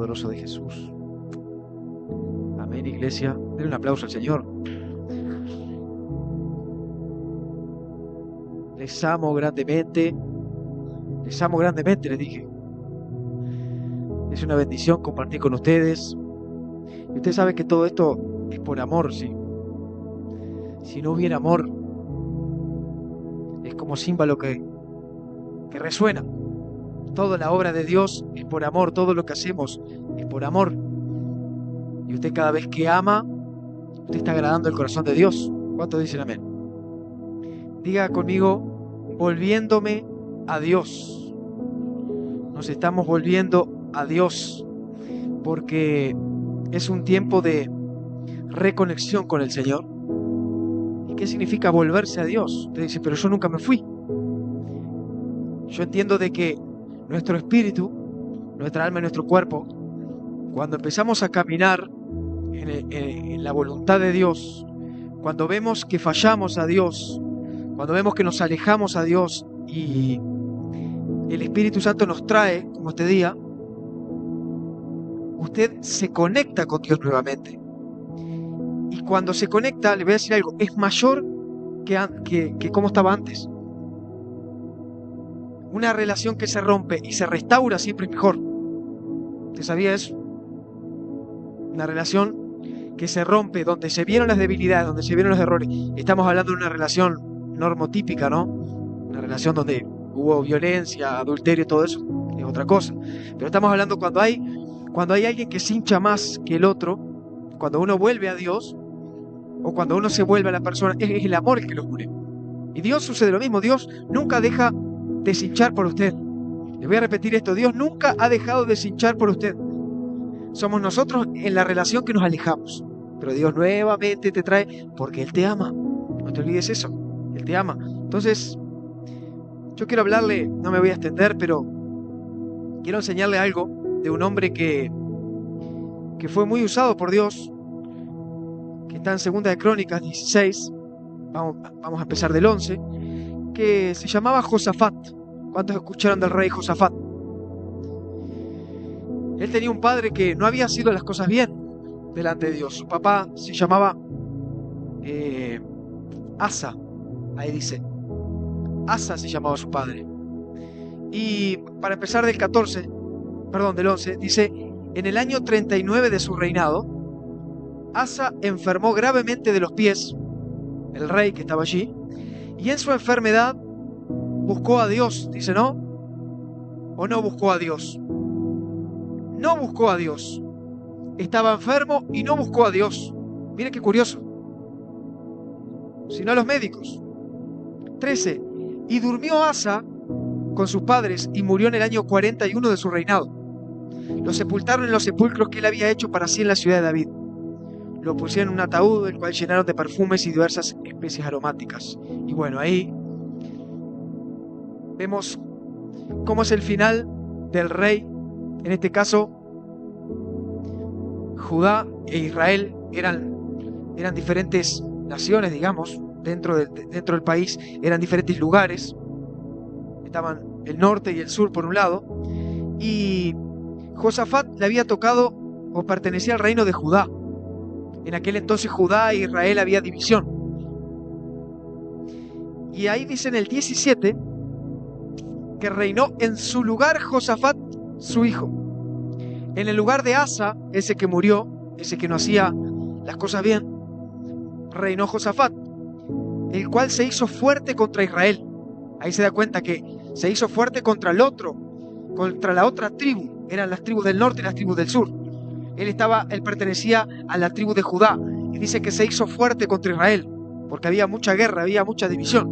poderoso de Jesús. Amén, iglesia. Denle un aplauso al Señor. Les amo grandemente. Les amo grandemente, les dije. Es una bendición compartir con ustedes. Y usted sabe que todo esto es por amor, ¿sí? Si no hubiera amor, es como címbalo que resuena. Toda la obra de Dios es por amor, todo lo que hacemos es por amor. Y usted cada vez que ama, usted está agradando el corazón de Dios. ¿Cuántos dicen amén? Diga conmigo, volviéndome a Dios. Nos estamos volviendo a Dios porque es un tiempo de reconexión con el Señor. ¿Y qué significa volverse a Dios? Usted dice, pero yo nunca me fui. Yo entiendo de que nuestro espíritu, nuestra alma y nuestro cuerpo, cuando empezamos a caminar en la voluntad de Dios, cuando vemos que fallamos a Dios, cuando vemos que nos alejamos a Dios y el Espíritu Santo nos trae, como este día, usted se conecta con Dios nuevamente. Y cuando se conecta, le voy a decir algo, es mayor que como estaba antes. Una relación que se rompe y se restaura siempre es mejor. ¿Usted sabía eso? Una relación que se rompe, donde se vieron las debilidades, donde se vieron los errores. Estamos hablando de una relación normotípica, ¿no? Una relación donde hubo violencia, adulterio, todo eso, es otra cosa. Pero estamos hablando cuando hay alguien que se hincha más que el otro, cuando uno vuelve a Dios, o cuando uno se vuelve a la persona, es el amor el que los une. Y Dios sucede lo mismo, Dios nunca deja deshinchar por usted. Les voy a repetir esto, Dios nunca ha dejado de deshinchar por usted. Somos nosotros en la relación que nos alejamos. Pero Dios nuevamente te trae porque Él te ama. No te olvides eso, Él te ama. Entonces, yo quiero hablarle, no me voy a extender, pero quiero enseñarle algo de un hombre que fue muy usado por Dios, que está en 2 de Crónicas 16, vamos a empezar del 11, que se llamaba Josafat. ¿Cuántos escucharon del rey Josafat? Él tenía un padre que no había sido las cosas bien delante de Dios. Su papá se llamaba Asa, ahí dice. Asa se llamaba su padre. Y para empezar del 11, dice, en el año 39 de su reinado, Asa enfermó gravemente de los pies, el rey que estaba allí, y en su enfermedad buscó a Dios, dice, ¿no? ¿O no buscó a Dios? No buscó a Dios. Estaba enfermo y no buscó a Dios. Mire qué curioso. Sino a los médicos. 13. Y durmió Asa con sus padres y murió en el año 41 de su reinado. Lo sepultaron en los sepulcros que él había hecho para sí en la ciudad de David. Lo pusieron en un ataúd, el cual llenaron de perfumes y diversas especies aromáticas. Y bueno, ahí vemos cómo es el final del rey. En este caso, Judá e Israel eran diferentes naciones, digamos, dentro del país, eran diferentes lugares. Estaban el norte y el sur por un lado, y Josafat le había tocado o pertenecía al reino de Judá. En aquel entonces Judá e Israel había división. Y ahí dice en el 17 que reinó en su lugar Josafat, su hijo. En el lugar de Asa, ese que murió, ese que no hacía las cosas bien, reinó Josafat, el cual se hizo fuerte contra Israel. Ahí se da cuenta que se hizo fuerte contra el otro, contra la otra tribu. Eran las tribus del norte y las tribus del sur. Él pertenecía a la tribu de Judá, y dice que se hizo fuerte contra Israel, porque había mucha guerra, había mucha división.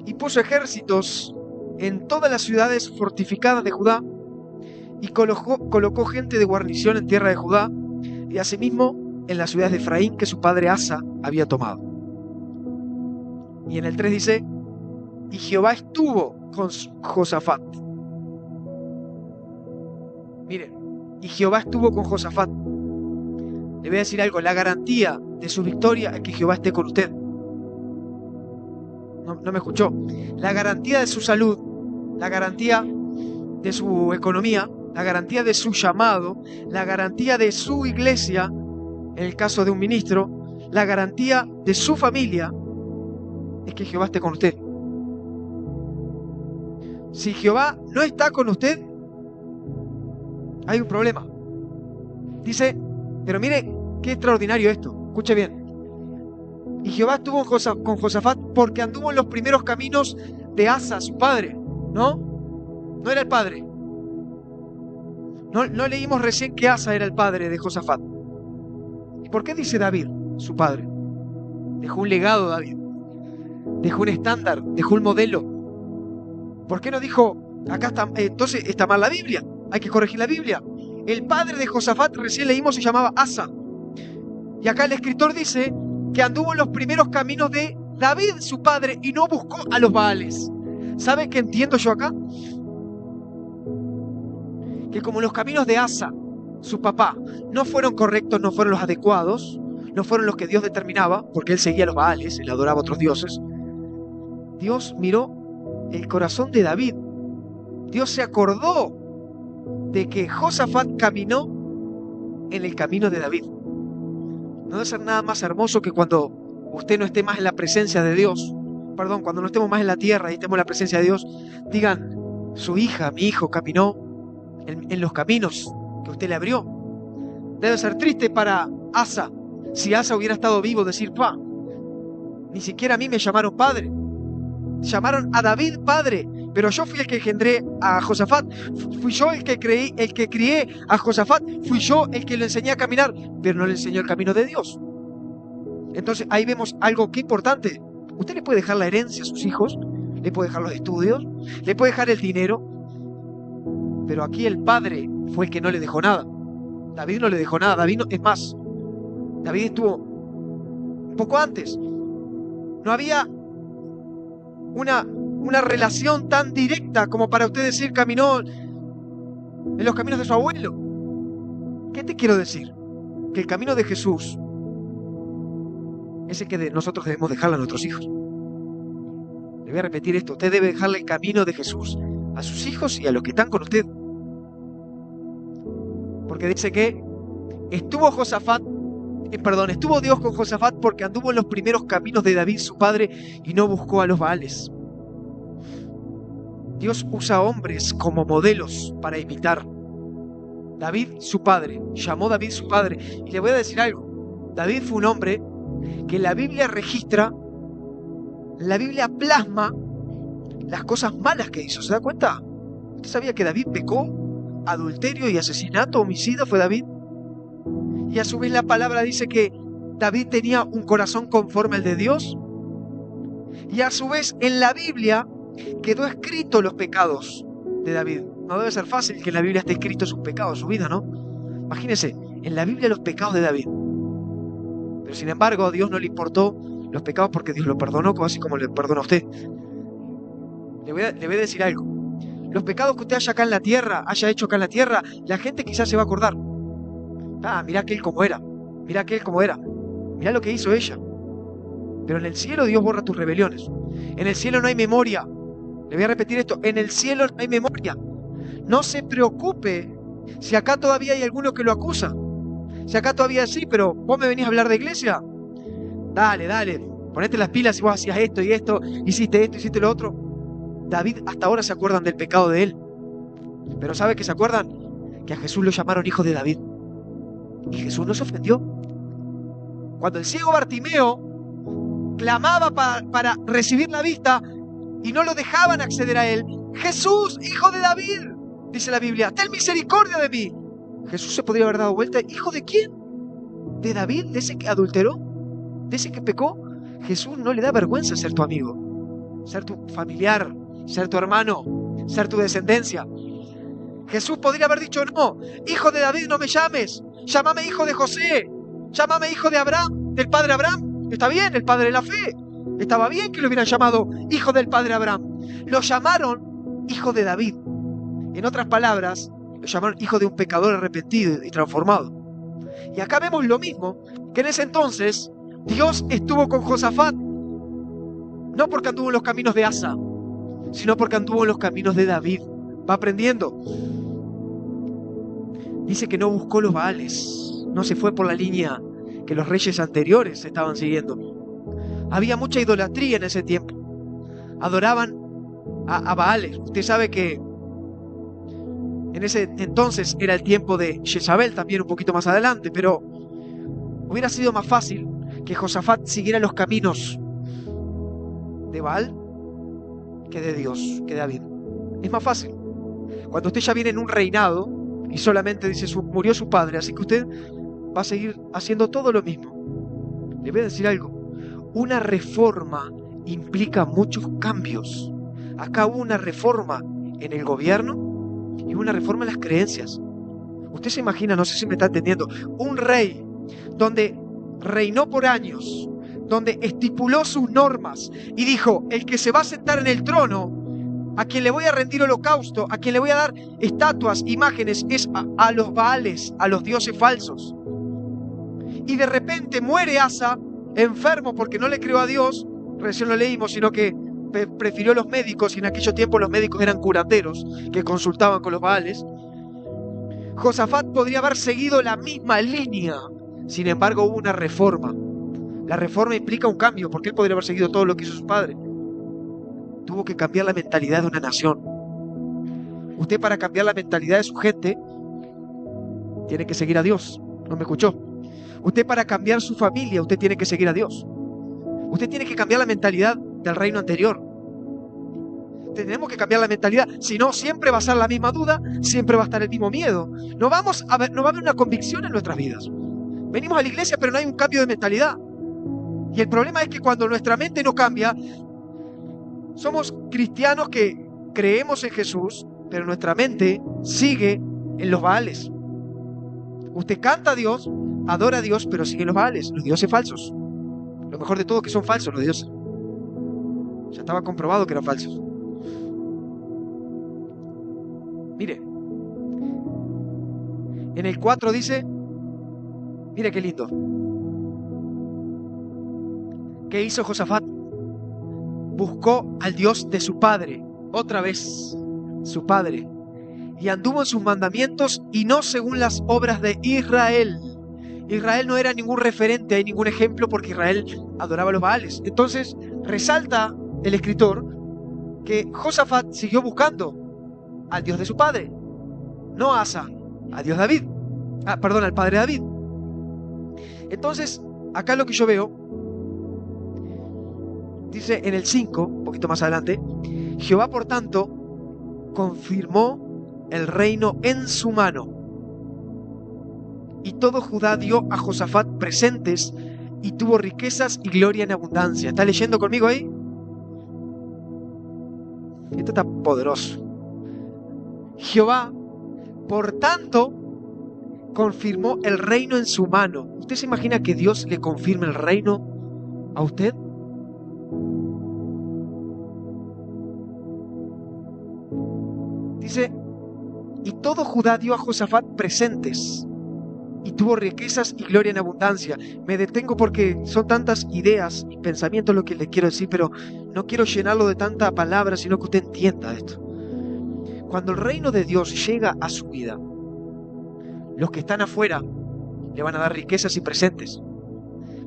Y puso ejércitos en todas las ciudades fortificadas de Judá, y colocó gente de guarnición en tierra de Judá, y asimismo en las ciudades de Efraín que su padre Asa había tomado. Y en el 3 dice, y Jehová estuvo con Josafat. Miren, y Jehová estuvo con Josafat. Le voy a decir algo, la garantía de su victoria es que Jehová esté con usted. No me escuchó. La garantía de su salud, la garantía de su economía, la garantía de su llamado, la garantía de su iglesia, en el caso de un ministro, la garantía de su familia, es que Jehová esté con usted. Si Jehová no está con usted, hay un problema. Dice, pero mire qué extraordinario esto, escuche bien. Y Jehová estuvo con Josafat porque anduvo en los primeros caminos de Asa, su padre, ¿no? No era el padre. No leímos recién que Asa era el padre de Josafat. ¿Y por qué dice David, su padre? Dejó un legado David. Dejó un estándar, dejó un modelo. ¿Por qué no dijo, acá está, entonces está mal la Biblia, hay que corregir la Biblia? El padre de Josafat, recién leímos, se llamaba Asa. Y acá el escritor dice que anduvo en los primeros caminos de David, su padre, y no buscó a los Baales. ¿Sabe qué entiendo yo acá? Que como los caminos de Asa, su papá, no fueron correctos, no fueron los adecuados, no fueron los que Dios determinaba, porque él seguía a los Baales, él adoraba a otros dioses, Dios miró el corazón de David. Dios se acordó de que Josafat caminó en el camino de David. No debe ser nada más hermoso que cuando usted no esté más en la presencia de Dios, cuando no estemos más en la tierra y estemos en la presencia de Dios, digan, su hija, mi hijo caminó en los caminos que usted le abrió. Debe ser triste para Asa, si Asa hubiera estado vivo, decir, ni siquiera a mí me llamaron padre. Llamaron a David padre, pero yo fui el que engendré a Josafat, fui yo el que crié a Josafat, fui yo el que lo enseñé a caminar, pero no le enseñó el camino de Dios. Entonces ahí vemos algo que importante. Usted le puede dejar la herencia a sus hijos, le puede dejar los estudios, le puede dejar el dinero, pero aquí el padre fue el que no le dejó nada. David no le dejó nada. David no, es más, David estuvo un poco antes. No había una relación tan directa como para usted decir caminó en los caminos de su abuelo. ¿Qué te quiero decir? Que el camino de Jesús es el que nosotros debemos dejarle a nuestros hijos. Le voy a repetir esto. Usted debe dejarle el camino de Jesús a sus hijos y a los que están con usted. Porque dice que estuvo Dios con Josafat porque anduvo en los primeros caminos de David, su padre, y no buscó a los Baales. Dios usa hombres como modelos para imitar. David, su padre, llamó David su padre. Y le voy a decir algo. David fue un hombre que la Biblia registra, la Biblia plasma las cosas malas que hizo. ¿Se da cuenta? ¿Usted sabía que David pecó? Adulterio y asesinato, homicida fue David. Y a su vez la palabra dice que David tenía un corazón conforme al de Dios. Y a su vez en la Biblia quedó escrito los pecados de David. No debe ser fácil que en la Biblia esté escrito sus pecados, su vida, ¿no? Imagínese, en la Biblia los pecados de David. Pero sin embargo a Dios no le importó los pecados porque Dios lo perdonó, así como le perdona a usted. Le voy a decir algo. Los pecados que usted haya hecho acá en la tierra, la gente quizás se va a acordar. Mirá aquel como era. Mirá lo que hizo ella. Pero en el cielo Dios borra tus rebeliones. En el cielo no hay memoria. Le voy a repetir esto. En el cielo no hay memoria. No se preocupe si acá todavía hay alguno que lo acusa. Si acá todavía sí, pero vos me venís a hablar de iglesia. Dale. Ponete las pilas si vos hacías esto y esto, hiciste esto, hiciste lo otro. David hasta ahora se acuerdan del pecado de él. Pero ¿sabe qué se acuerdan? Que a Jesús lo llamaron hijo de David. Y Jesús no se ofendió. Cuando el ciego Bartimeo clamaba para recibir la vista y no lo dejaban acceder a él, Jesús, hijo de David, dice la Biblia, ten misericordia de mí. Jesús se podría haber dado vuelta. ¿Hijo de quién? ¿De David? ¿De ese que adulteró? ¿De ese que pecó? Jesús no le da vergüenza ser tu amigo, ser tu familiar, ser tu hermano, ser tu descendencia. Jesús podría haber dicho, no, hijo de David no me llames, llámame hijo de José, llámame hijo de Abraham, del padre Abraham. Está bien, el padre de la fe. Estaba bien que lo hubieran llamado hijo del padre Abraham. Lo llamaron hijo de David. En otras palabras, lo llamaron hijo de un pecador arrepentido y transformado. Y acá vemos lo mismo, que en ese entonces Dios estuvo con Josafat, no porque anduvo en los caminos de Asa, sino porque anduvo en los caminos de David. Va aprendiendo. Dice que no buscó los Baales, no se fue por la línea que los reyes anteriores estaban siguiendo. Había mucha idolatría en ese tiempo. Adoraban a Baales. Usted sabe que en ese entonces era el tiempo de Jezabel, también un poquito más adelante, pero hubiera sido más fácil que Josafat siguiera los caminos de Baal que de Dios, que de David. Es más fácil. Cuando usted ya viene en un reinado y solamente dice, murió su padre, así que usted va a seguir haciendo todo lo mismo. Le voy a decir algo. Una reforma implica muchos cambios. Acá hubo una reforma en el gobierno y una reforma en las creencias. Usted se imagina, no sé si me está entendiendo, un rey donde reinó por años, donde estipuló sus normas y dijo, el que se va a sentar en el trono, a quien le voy a rendir holocausto, a quien le voy a dar estatuas, imágenes, es a los Baales, a los dioses falsos. Y de repente muere Asa, enfermo porque no le creó a Dios, recién lo leímos, sino que prefirió los médicos, y en aquellos tiempos los médicos eran curanderos que consultaban con los Baales. Josafat podría haber seguido la misma línea, sin embargo hubo una reforma. La reforma implica un cambio, porque él podría haber seguido todo lo que hizo su padre. Tuvo que cambiar la mentalidad de una nación. Usted, para cambiar la mentalidad de su gente, tiene que seguir a Dios. ¿No me escuchó? Usted, para cambiar su familia, usted tiene que seguir a Dios. Usted tiene que cambiar la mentalidad del reino anterior. Tenemos que cambiar la mentalidad, si no siempre va a ser la misma duda, siempre va a estar el mismo miedo. No va a haber una convicción en nuestras vidas. Venimos a la iglesia, pero no hay un cambio de mentalidad. Y el problema es que cuando nuestra mente no cambia, somos cristianos que creemos en Jesús, pero nuestra mente sigue en los Baales. Usted canta a Dios, adora a Dios, pero sigue en los Baales, los dioses falsos. Lo mejor de todo es que son falsos los dioses. Ya estaba comprobado que eran falsos. Mire, en el 4 dice, mire qué lindo. ¿Qué hizo Josafat? Buscó al Dios de su padre, otra vez, su padre, y anduvo en sus mandamientos y no según las obras de Israel. Israel no era ningún referente, hay ningún ejemplo, porque Israel adoraba a los Baales. Entonces, resalta el escritor que Josafat siguió buscando al Dios de su padre, no a Asa, a Dios David, al padre David. Entonces, acá lo que yo veo, dice en el 5, un poquito más adelante, Jehová por tanto confirmó el reino en su mano, y todo Judá dio a Josafat presentes, y tuvo riquezas y gloria en abundancia. ¿Está leyendo conmigo ahí? Esto está poderoso. Jehová, por tanto, confirmó el reino en su mano. ¿Usted se imagina que Dios le confirme el reino a usted? Dice, y todo Judá dio a Josafat presentes, y tuvo riquezas y gloria en abundancia. Me detengo porque son tantas ideas y pensamientos lo que le quiero decir, pero no quiero llenarlo de tanta palabra, sino que usted entienda esto. Cuando el reino de Dios llega a su vida, los que están afuera le van a dar riquezas y presentes.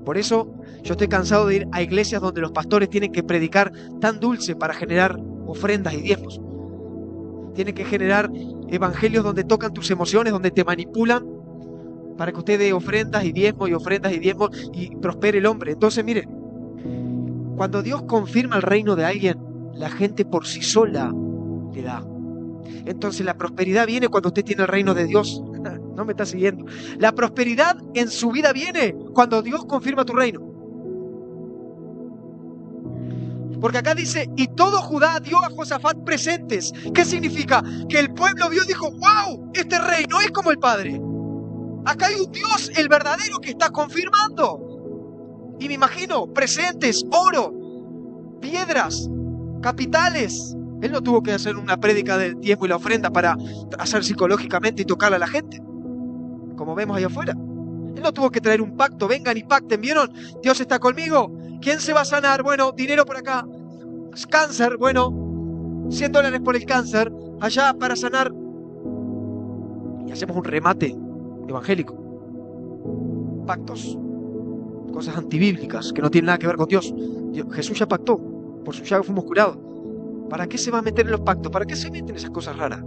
Por eso yo estoy cansado de ir a iglesias donde los pastores tienen que predicar tan dulce para generar ofrendas y diezmos. Tienen que generar evangelios donde tocan tus emociones, donde te manipulan para que usted dé ofrendas y diezmos y prospere el hombre. Entonces, mire, cuando Dios confirma el reino de alguien, la gente por sí sola le da. Entonces la prosperidad viene cuando usted tiene el reino de Dios. No me está siguiendo. La prosperidad en su vida viene cuando Dios confirma tu reino. Porque acá dice, y todo Judá dio a Josafat presentes. ¿Qué significa? Que el pueblo vio y dijo, wow, este rey no es como el padre. Acá hay un Dios, el verdadero, que está confirmando. Y me imagino, presentes, oro, piedras, capitales. Él no tuvo que hacer una prédica del diezmo y la ofrenda para hacer psicológicamente y tocarle a la gente, como vemos allá afuera. Él no tuvo que traer un pacto, vengan y pacten, ¿vieron? Dios está conmigo. ¿Quién se va a sanar? Bueno, dinero por acá. Cáncer, bueno, $100 por el cáncer. Allá para sanar y hacemos un remate evangélico. Pactos, cosas antibíblicas que no tienen nada que ver con Dios. Jesús ya pactó, por su llaga fuimos curados. ¿Para qué se va a meter en los pactos? ¿Para qué se meten esas cosas raras?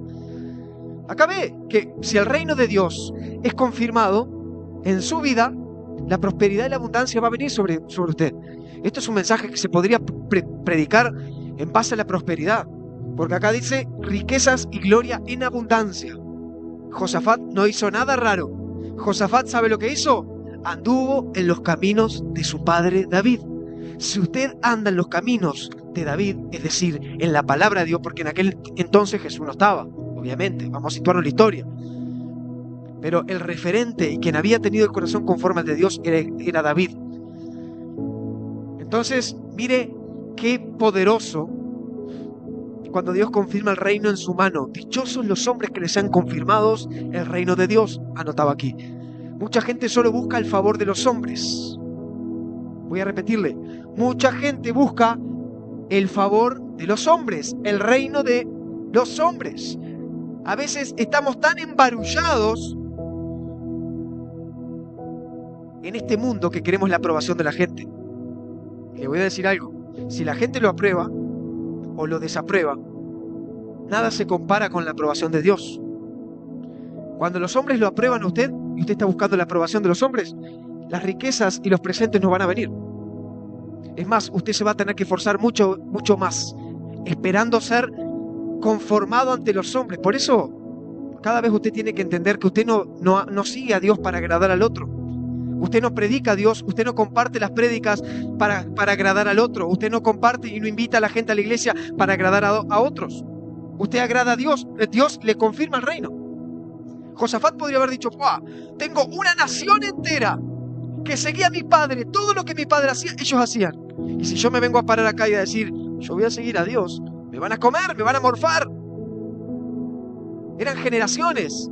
Acá ve que si el reino de Dios es confirmado en su vida, la prosperidad y la abundancia va a venir sobre usted. Esto es un mensaje que se podría predicar en base a la prosperidad, porque acá dice riquezas y gloria en abundancia. Josafat no hizo nada raro. Josafat, ¿sabe lo que hizo? Anduvo en los caminos de su padre David. Si usted anda en los caminos de David, es decir, en la palabra de Dios, porque en aquel entonces Jesús no estaba, obviamente, vamos a situarnos en la historia, pero el referente y quien había tenido el corazón conforme al de Dios era David. Entonces, mire qué poderoso cuando Dios confirma el reino en su mano. Dichosos los hombres que les sean confirmados el reino de Dios, anotaba aquí. Mucha gente solo busca el favor de los hombres. Voy a repetirle, mucha gente busca el favor de los hombres, el reino de los hombres. A veces estamos tan embarullados en este mundo que queremos la aprobación de la gente. Y le voy a decir algo, si la gente lo aprueba o lo desaprueba, nada se compara con la aprobación de Dios. Cuando los hombres lo aprueban a usted y usted está buscando la aprobación de los hombres, las riquezas y los presentes no van a venir. Es más, usted se va a tener que esforzar mucho, mucho más, esperando ser conformado ante los hombres. Por eso, cada vez usted tiene que entender que usted no sigue a Dios para agradar al otro. Usted no predica a Dios, usted no comparte las prédicas para agradar al otro. Usted no comparte y no invita a la gente a la iglesia para agradar a otros. Usted agrada a Dios, Dios le confirma el reino. Josafat podría haber dicho, tengo una nación entera que seguía a mi padre, todo lo que mi padre hacía, ellos hacían. Y si yo me vengo a parar acá y a decir, yo voy a seguir a Dios, me van a comer, me van a morfar. Eran generaciones.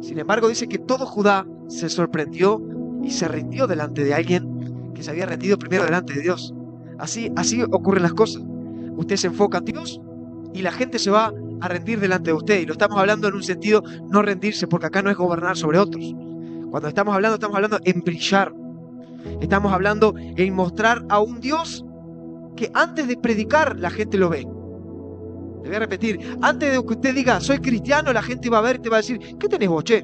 Sin embargo, dice que todo Judá se sorprendió y se rindió delante de alguien que se había rendido primero delante de Dios. Así ocurren las cosas. Usted se enfoca en Dios y la gente se va a rendir delante de usted. Y lo estamos hablando en un sentido no rendirse, porque acá no es gobernar sobre otros. Cuando estamos hablando en brillar. Estamos hablando en mostrar a un Dios que antes de predicar la gente lo ve. Le voy a repetir, antes de que usted diga soy cristiano, la gente va a ver y te va a decir, ¿qué tenés vos, che?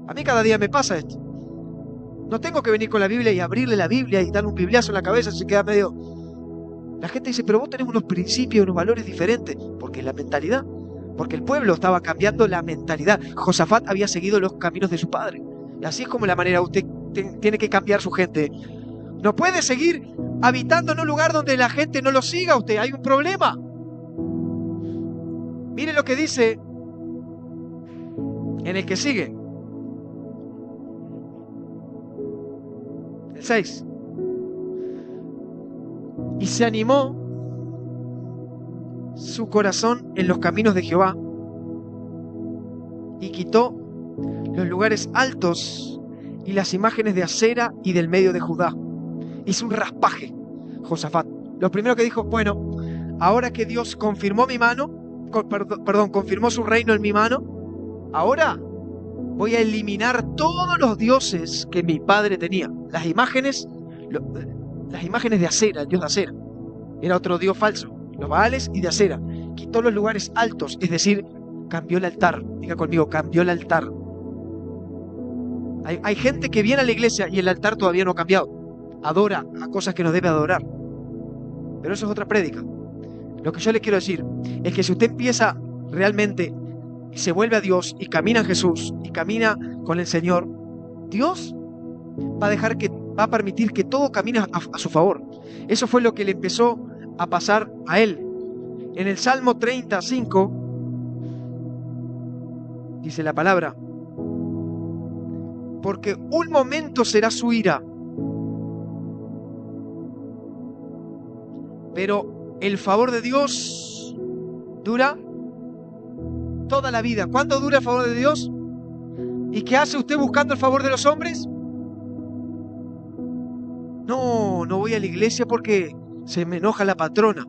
A mí cada día me pasa esto. No tengo que venir con la Biblia y abrirle la Biblia y darle un bibliazo en la cabeza, se queda medio... La gente dice, pero vos tenés unos principios, unos valores diferentes, porque es la mentalidad, porque el pueblo estaba cambiando la mentalidad. Josafat había seguido los caminos de su padre, y así es como la manera usted tiene que cambiar su gente. No puede seguir habitando en un lugar donde la gente no lo siga a usted, hay un problema. Mire lo que dice en el que sigue, el 6. Y se animó su corazón en los caminos de Jehová y quitó los lugares altos y las imágenes de Acera y del medio de Judá. Hizo un raspaje, Josafat. Lo primero que dijo, bueno, ahora que Dios confirmó mi mano, confirmó su reino en mi mano, ahora voy a eliminar todos los dioses que mi padre tenía. Las imágenes de Acera, el dios de Acera. Era otro dios falso. Los Baales y de Acera. Quitó los lugares altos, es decir, cambió el altar. Diga conmigo, cambió el altar. Hay gente que viene a la iglesia y el altar todavía no ha cambiado. Adora a cosas que no debe adorar. Pero eso es otra prédica. Lo que yo le quiero decir es que si usted empieza realmente y se vuelve a Dios y camina en Jesús y camina con el Señor, Dios va a permitir que todo camine a su favor. Eso fue lo que le empezó a pasar a él. En el Salmo 35 dice la palabra, porque un momento será su ira, pero el favor de Dios dura toda la vida. ¿Cuánto dura el favor de Dios? ¿Y qué hace usted buscando el favor de los hombres? No voy a la iglesia porque se me enoja la patrona.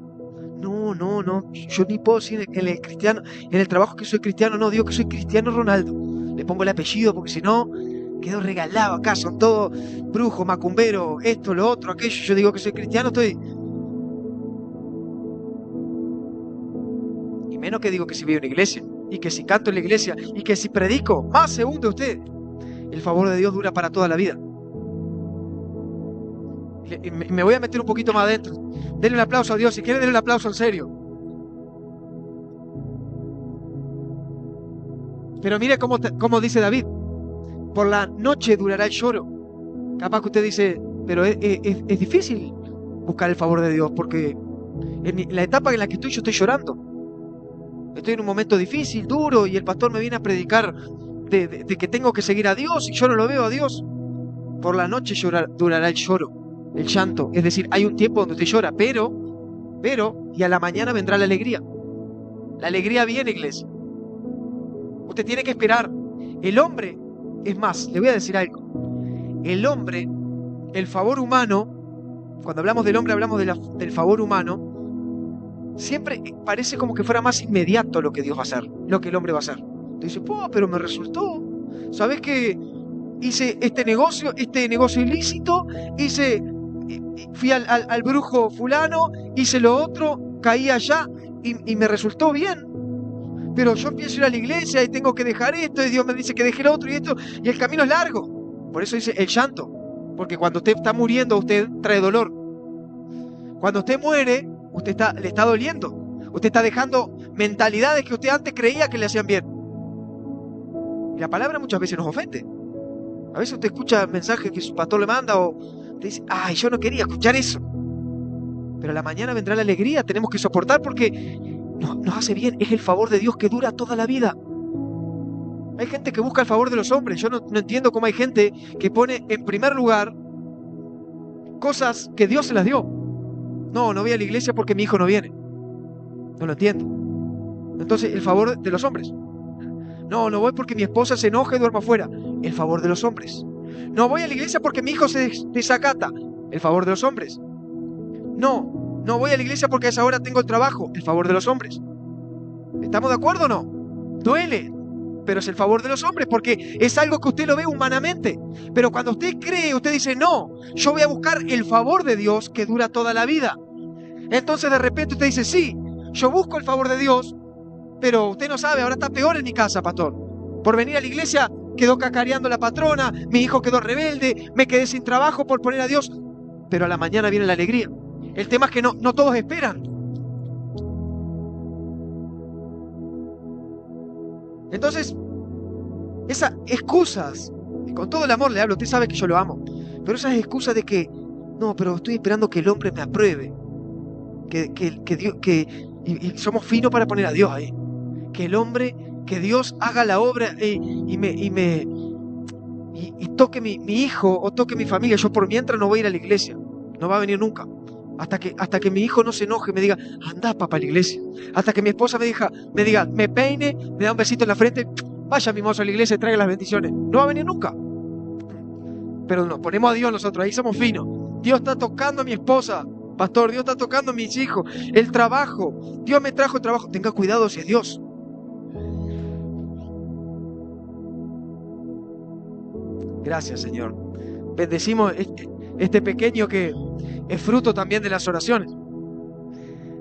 no, yo ni puedo decir en el cristiano, en el trabajo que soy cristiano, no, digo que soy Cristiano Ronaldo. Le pongo el apellido porque si no, quedo regalado acá, son todos brujos, macumberos, esto, lo otro, aquello. Yo digo que soy cristiano, estoy... Y menos que digo que si voy a una iglesia, y que si canto en la iglesia, y que si predico, más se hunde usted. El favor de Dios dura para toda la vida. Y me voy a meter un poquito más adentro. Denle un aplauso a Dios, si quiere denle un aplauso en serio. Pero mire cómo dice David, por la noche durará el lloro. Capaz que usted dice, pero es difícil buscar el favor de Dios, porque en la etapa en la que estoy, yo estoy llorando. Estoy en un momento difícil, duro, y el pastor me viene a predicar de que tengo que seguir a Dios, y yo no lo veo a Dios. Por la noche durará el lloro, el llanto. Es decir, hay un tiempo donde usted llora, pero, y a la mañana vendrá la alegría. La alegría viene, iglesia. Usted tiene que esperar. El hombre, es más, le voy a decir algo. El hombre, el favor humano, cuando hablamos del hombre hablamos del favor humano, siempre parece como que fuera más inmediato lo que Dios va a hacer, lo que el hombre va a hacer. Usted dice, pero me resultó. ¿Sabes qué? Hice este negocio ilícito, fui al brujo fulano, hice lo otro, caí allá y me resultó bien. Pero yo empiezo a ir a la iglesia y tengo que dejar esto, y Dios me dice que deje lo otro y esto, y el camino es largo. Por eso dice el llanto, porque cuando usted está muriendo, usted trae dolor. Cuando usted muere, le está doliendo. Usted está dejando mentalidades que usted antes creía que le hacían bien. Y la palabra muchas veces nos ofende. A veces usted escucha mensajes que su pastor le manda o te dice, yo no quería escuchar eso. Pero a la mañana vendrá la alegría, tenemos que soportar porque nos hace bien, es el favor de Dios que dura toda la vida. Hay gente que busca el favor de los hombres. Yo no entiendo cómo hay gente que pone en primer lugar cosas que Dios se las dio. No voy a la iglesia porque mi hijo no viene. No lo entiendo. Entonces, el favor de los hombres. No voy porque mi esposa se enoja y duerma afuera. El favor de los hombres. No voy a la iglesia porque mi hijo se desacata. El favor de los hombres. No voy a la iglesia porque a esa hora tengo el trabajo. El favor de los hombres. ¿Estamos de acuerdo o no? Duele, pero es el favor de los hombres porque es algo que usted lo ve humanamente. Pero cuando usted cree, usted dice, no, yo voy a buscar el favor de Dios que dura toda la vida. Entonces de repente usted dice, sí, yo busco el favor de Dios, pero usted no sabe, ahora está peor en mi casa, pastor. Por venir a la iglesia quedó cacareando la patrona, mi hijo quedó rebelde, me quedé sin trabajo por poner a Dios. Pero a la mañana viene la alegría. El tema es que no todos esperan. Entonces, esas excusas, y con todo el amor le hablo, usted sabe que yo lo amo, pero esas excusas de que, no, pero estoy esperando que el hombre me apruebe, que Dios, y somos finos para poner a Dios ahí, que Dios haga la obra y toque mi hijo o toque mi familia. Yo por mientras no voy a ir a la iglesia, no va a venir nunca. Hasta que mi hijo no se enoje y me diga, anda papá a la iglesia. Hasta que mi esposa me diga, me peine, me da un besito en la frente, vaya mi mozo a la iglesia y traiga las bendiciones. No va a venir nunca. Pero nos ponemos a Dios nosotros, ahí somos finos. Dios está tocando a mi esposa, pastor, Dios está tocando a mis hijos, el trabajo. Dios me trajo el trabajo. Tenga cuidado si es Dios. Gracias, Señor. Bendecimos este pequeño que es fruto también de las oraciones.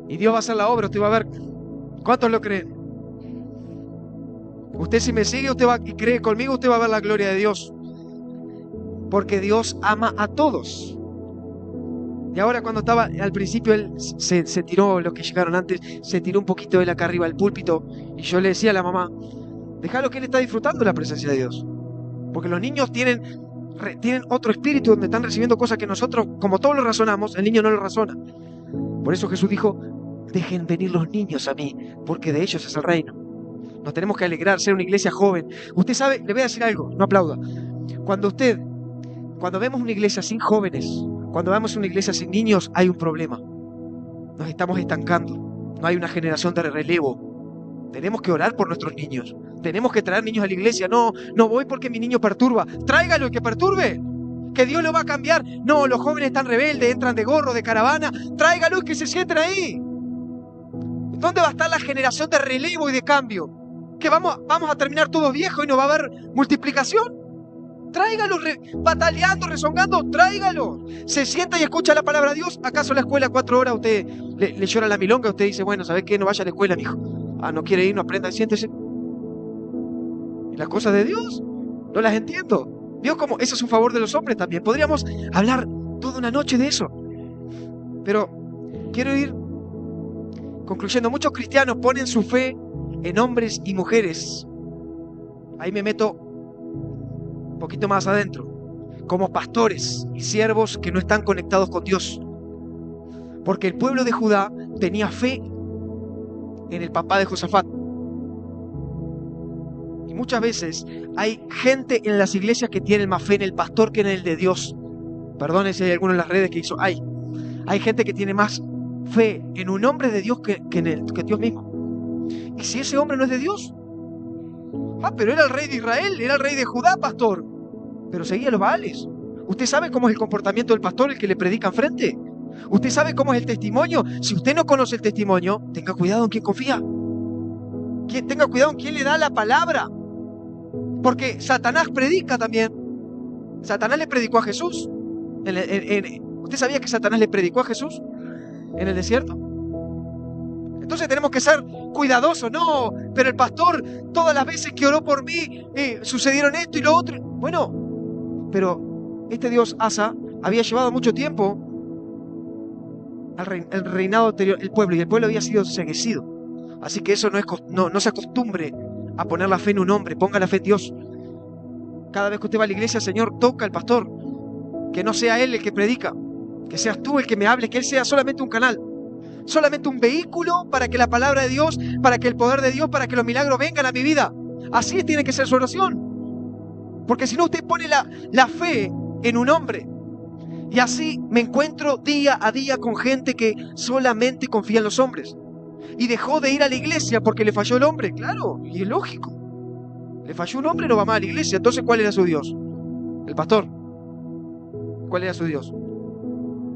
Y Dios va a hacer la obra, usted va a ver. ¿Cuántos lo creen? Usted si me sigue, usted va y cree conmigo, usted va a ver la gloria de Dios. Porque Dios ama a todos. Y ahora cuando estaba al principio, él se tiró, los que llegaron antes, se tiró un poquito él acá arriba del púlpito. Y yo le decía a la mamá, déjalo que él está disfrutando la presencia de Dios. Porque los niños tienen otro espíritu donde están recibiendo cosas que nosotros, como todos lo razonamos, el niño no lo razona. Por eso Jesús dijo, dejen venir los niños a mí, porque de ellos es el reino. Nos tenemos que alegrar, ser una iglesia joven. Usted sabe, le voy a decir algo, no aplauda. Cuando vemos una iglesia sin jóvenes, cuando vemos una iglesia sin niños, hay un problema. Nos estamos estancando. No hay una generación de relevo. Tenemos que orar por nuestros niños. Tenemos que traer niños a la iglesia. No voy porque mi niño perturba. Tráigalo y que perturbe. Que Dios lo va a cambiar. No, los jóvenes están rebeldes, entran de gorro, de caravana. Tráigalo y que se sienten ahí. ¿Dónde va a estar la generación de relevo y de cambio? ¿Que vamos a terminar todos viejos y no va a haber multiplicación? Tráigalo, bataleando, rezongando, tráigalo. Se sienta y escucha la palabra de Dios. ¿Acaso la escuela 4 horas usted le llora la milonga? Usted dice, bueno, ¿sabes qué? No vaya a la escuela, mijo. Ah, no quiere ir, no aprenda, siéntese. ¿Y las cosas de Dios? No las entiendo. ¿Vio cómo eso es un favor de los hombres también? Podríamos hablar toda una noche de eso. Pero quiero ir concluyendo. Muchos cristianos ponen su fe en hombres y mujeres. Ahí me meto un poquito más adentro. Como pastores y siervos que no están conectados con Dios. Porque el pueblo de Judá tenía fe en el papá de Josafat. Y muchas veces hay gente en las iglesias que tienen más fe en el pastor que en el de Dios. Perdone si hay alguno en las redes que hizo. Hay gente que tiene más fe en un hombre de Dios que Dios mismo. Y si ese hombre no es de Dios, pero era el rey de Israel, era el rey de Judá, pastor, pero seguía los Baales. ¿Usted sabe cómo es el comportamiento del pastor, el que le predica enfrente? ¿Usted sabe cómo es el testimonio? Si usted no conoce el testimonio, tenga cuidado en quién confía. Tenga cuidado en quién le da la palabra. Porque Satanás predica también. Satanás le predicó a Jesús. ¿Usted sabía que Satanás le predicó a Jesús en el desierto? Entonces tenemos que ser cuidadosos. No, pero el pastor, todas las veces que oró por mí, sucedieron esto y lo otro. Bueno, pero este Dios Asa había llevado mucho tiempo el reinado anterior, el pueblo, y el pueblo había sido enceguecido. Así que eso no se acostumbre a poner la fe en un hombre, ponga la fe en Dios. Cada vez que usted va a la iglesia, Señor, toca al pastor. Que no sea él el que predica, que seas tú el que me hable, que él sea solamente un canal, solamente un vehículo para que la palabra de Dios, para que el poder de Dios, para que los milagros vengan a mi vida. Así tiene que ser su oración. Porque si no, usted pone la fe en un hombre. Y así me encuentro día a día con gente que solamente confía en los hombres. Y dejó de ir a la iglesia porque le falló el hombre. Claro, y es lógico. Le falló un hombre y no va más a la iglesia. Entonces, ¿cuál era su Dios? El pastor. ¿Cuál era su Dios?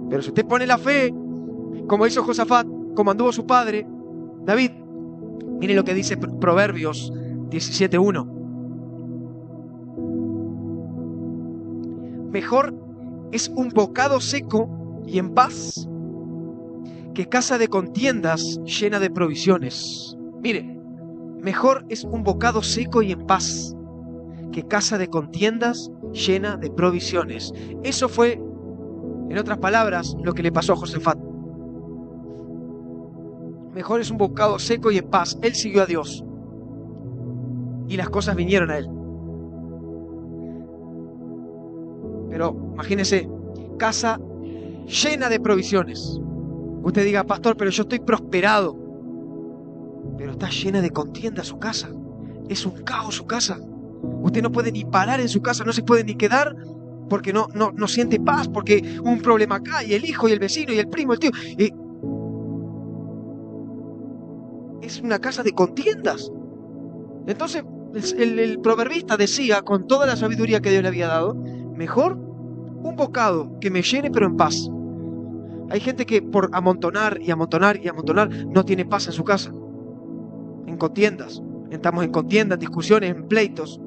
Pero si usted pone la fe, como hizo Josafat, como anduvo su padre, David, mire lo que dice Proverbios 17:1. Mejor es un bocado seco y en paz que casa de contiendas llena de provisiones. Mire, mejor es un bocado seco y en paz que casa de contiendas llena de provisiones. Eso fue, en otras palabras, lo que le pasó a Josafat. Mejor es un bocado seco y en paz. Él siguió a Dios y las cosas vinieron a él. Pero imagínese, casa llena de provisiones. Usted diga, pastor, pero yo estoy prosperado. Pero está llena de contienda su casa. Es un caos su casa. Usted no puede ni parar en su casa, no se puede ni quedar porque no siente paz, porque un problema acá, y el hijo, y el vecino, y el primo, el tío. Es una casa de contiendas. Entonces, el proverbista decía, con toda la sabiduría que Dios le había dado, mejor un bocado que me llene pero en paz. Hay gente que por amontonar y amontonar y amontonar no tiene paz en su casa. En contiendas. Estamos en contiendas, discusiones, en pleitos.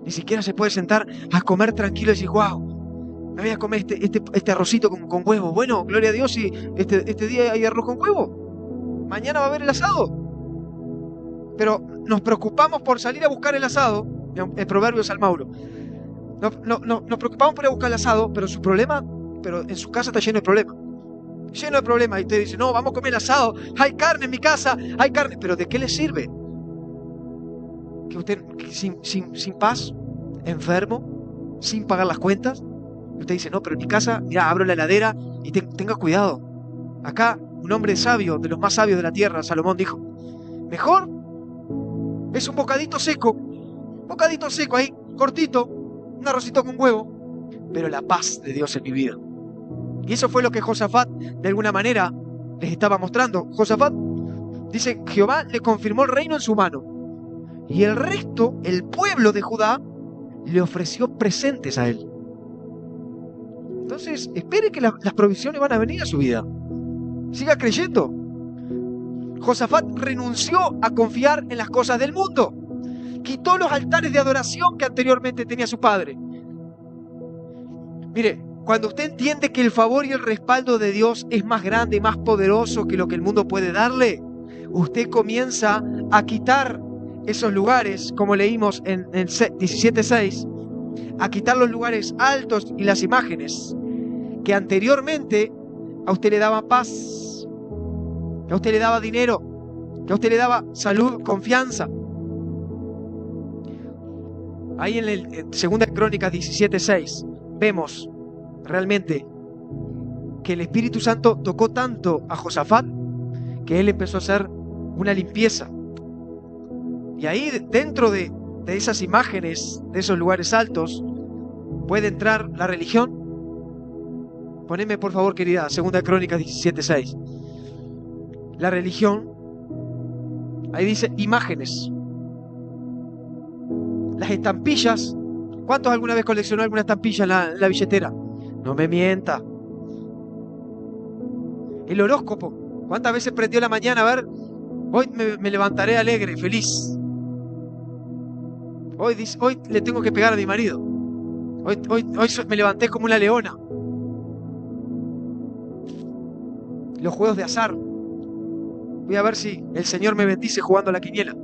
Ni siquiera se puede sentar a comer tranquilo y decir, wow, me voy a comer este arrocito con huevo. Bueno, gloria a Dios, si este día hay arroz con huevo. Mañana va a haber el asado. Pero nos preocupamos por salir a buscar el asado. El proverbio de San Mauro. Nos preocupamos por ir a buscar el asado, pero en su casa está lleno de problemas. Lleno de problemas. Y usted dice, no, vamos a comer el asado. Hay carne en mi casa, hay carne. Pero ¿de qué le sirve? Que usted sin paz, enfermo, sin pagar las cuentas. Usted dice, no, pero en mi casa, mira, abro la heladera y tenga cuidado. Acá, un hombre sabio, de los más sabios de la tierra, Salomón, dijo, mejor es un bocadito seco ahí, cortito, un arrocito con huevo, pero la paz de Dios en mi vida. Y eso fue lo que Josafat, de alguna manera, les estaba mostrando. Josafat dice, Jehová le confirmó el reino en su mano. Y el resto, el pueblo de Judá, le ofreció presentes a él. Entonces, espere que las provisiones van a venir a su vida. Siga creyendo. Josafat renunció a confiar en las cosas del mundo. Quitó los altares de adoración que anteriormente tenía su padre. Mire, cuando usted entiende que el favor y el respaldo de Dios es más grande y más poderoso que lo que el mundo puede darle, usted comienza a quitar esos lugares, como leímos en 17:6, a quitar los lugares altos y las imágenes que anteriormente a usted le daban paz, que a usted le daba dinero, que a usted le daba salud, confianza. Ahí en 2 Crónicas 17:6 vemos realmente que el Espíritu Santo tocó tanto a Josafat que él empezó a hacer una limpieza. Y ahí dentro de esas imágenes, de esos lugares altos, puede entrar la religión. Poneme por favor, querida, 2 Crónicas 17:6. La religión, ahí dice imágenes. Las estampillas. ¿Cuántos alguna vez coleccionó alguna estampilla en la billetera? No me mienta. El horóscopo. ¿Cuántas veces prendió la mañana a ver? Hoy me levantaré alegre, feliz. Hoy le tengo que pegar a mi marido. Hoy me levanté como una leona. Los juegos de azar. Voy a ver si el Señor me bendice jugando a la quiniela.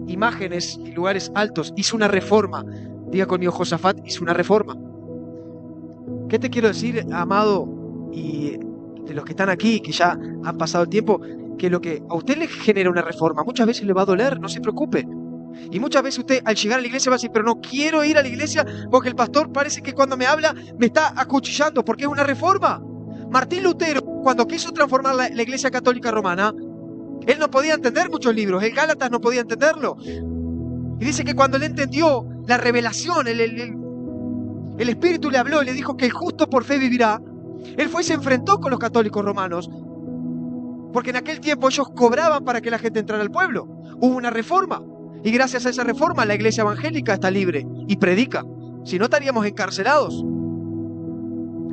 Imágenes y lugares altos. Hizo una reforma. Diga conmigo, Josafat hizo una reforma. ¿Qué te quiero decir, amado, y de los que están aquí, que ya han pasado el tiempo? Que lo que a usted le genera una reforma, muchas veces le va a doler, no se preocupe. Y muchas veces usted al llegar a la iglesia va a decir, pero no quiero ir a la iglesia porque el pastor parece que cuando me habla me está acuchillando, porque es una reforma. Martín Lutero, cuando quiso transformar la iglesia católica romana, él no podía entender muchos libros, el Gálatas no podía entenderlo. Y dice que cuando él entendió la revelación, el Espíritu le habló y le dijo que el justo por fe vivirá, él fue y se enfrentó con los católicos romanos, porque en aquel tiempo ellos cobraban para que la gente entrara al pueblo. Hubo una reforma, y gracias a esa reforma la iglesia evangélica está libre y predica. Si no, estaríamos encarcelados,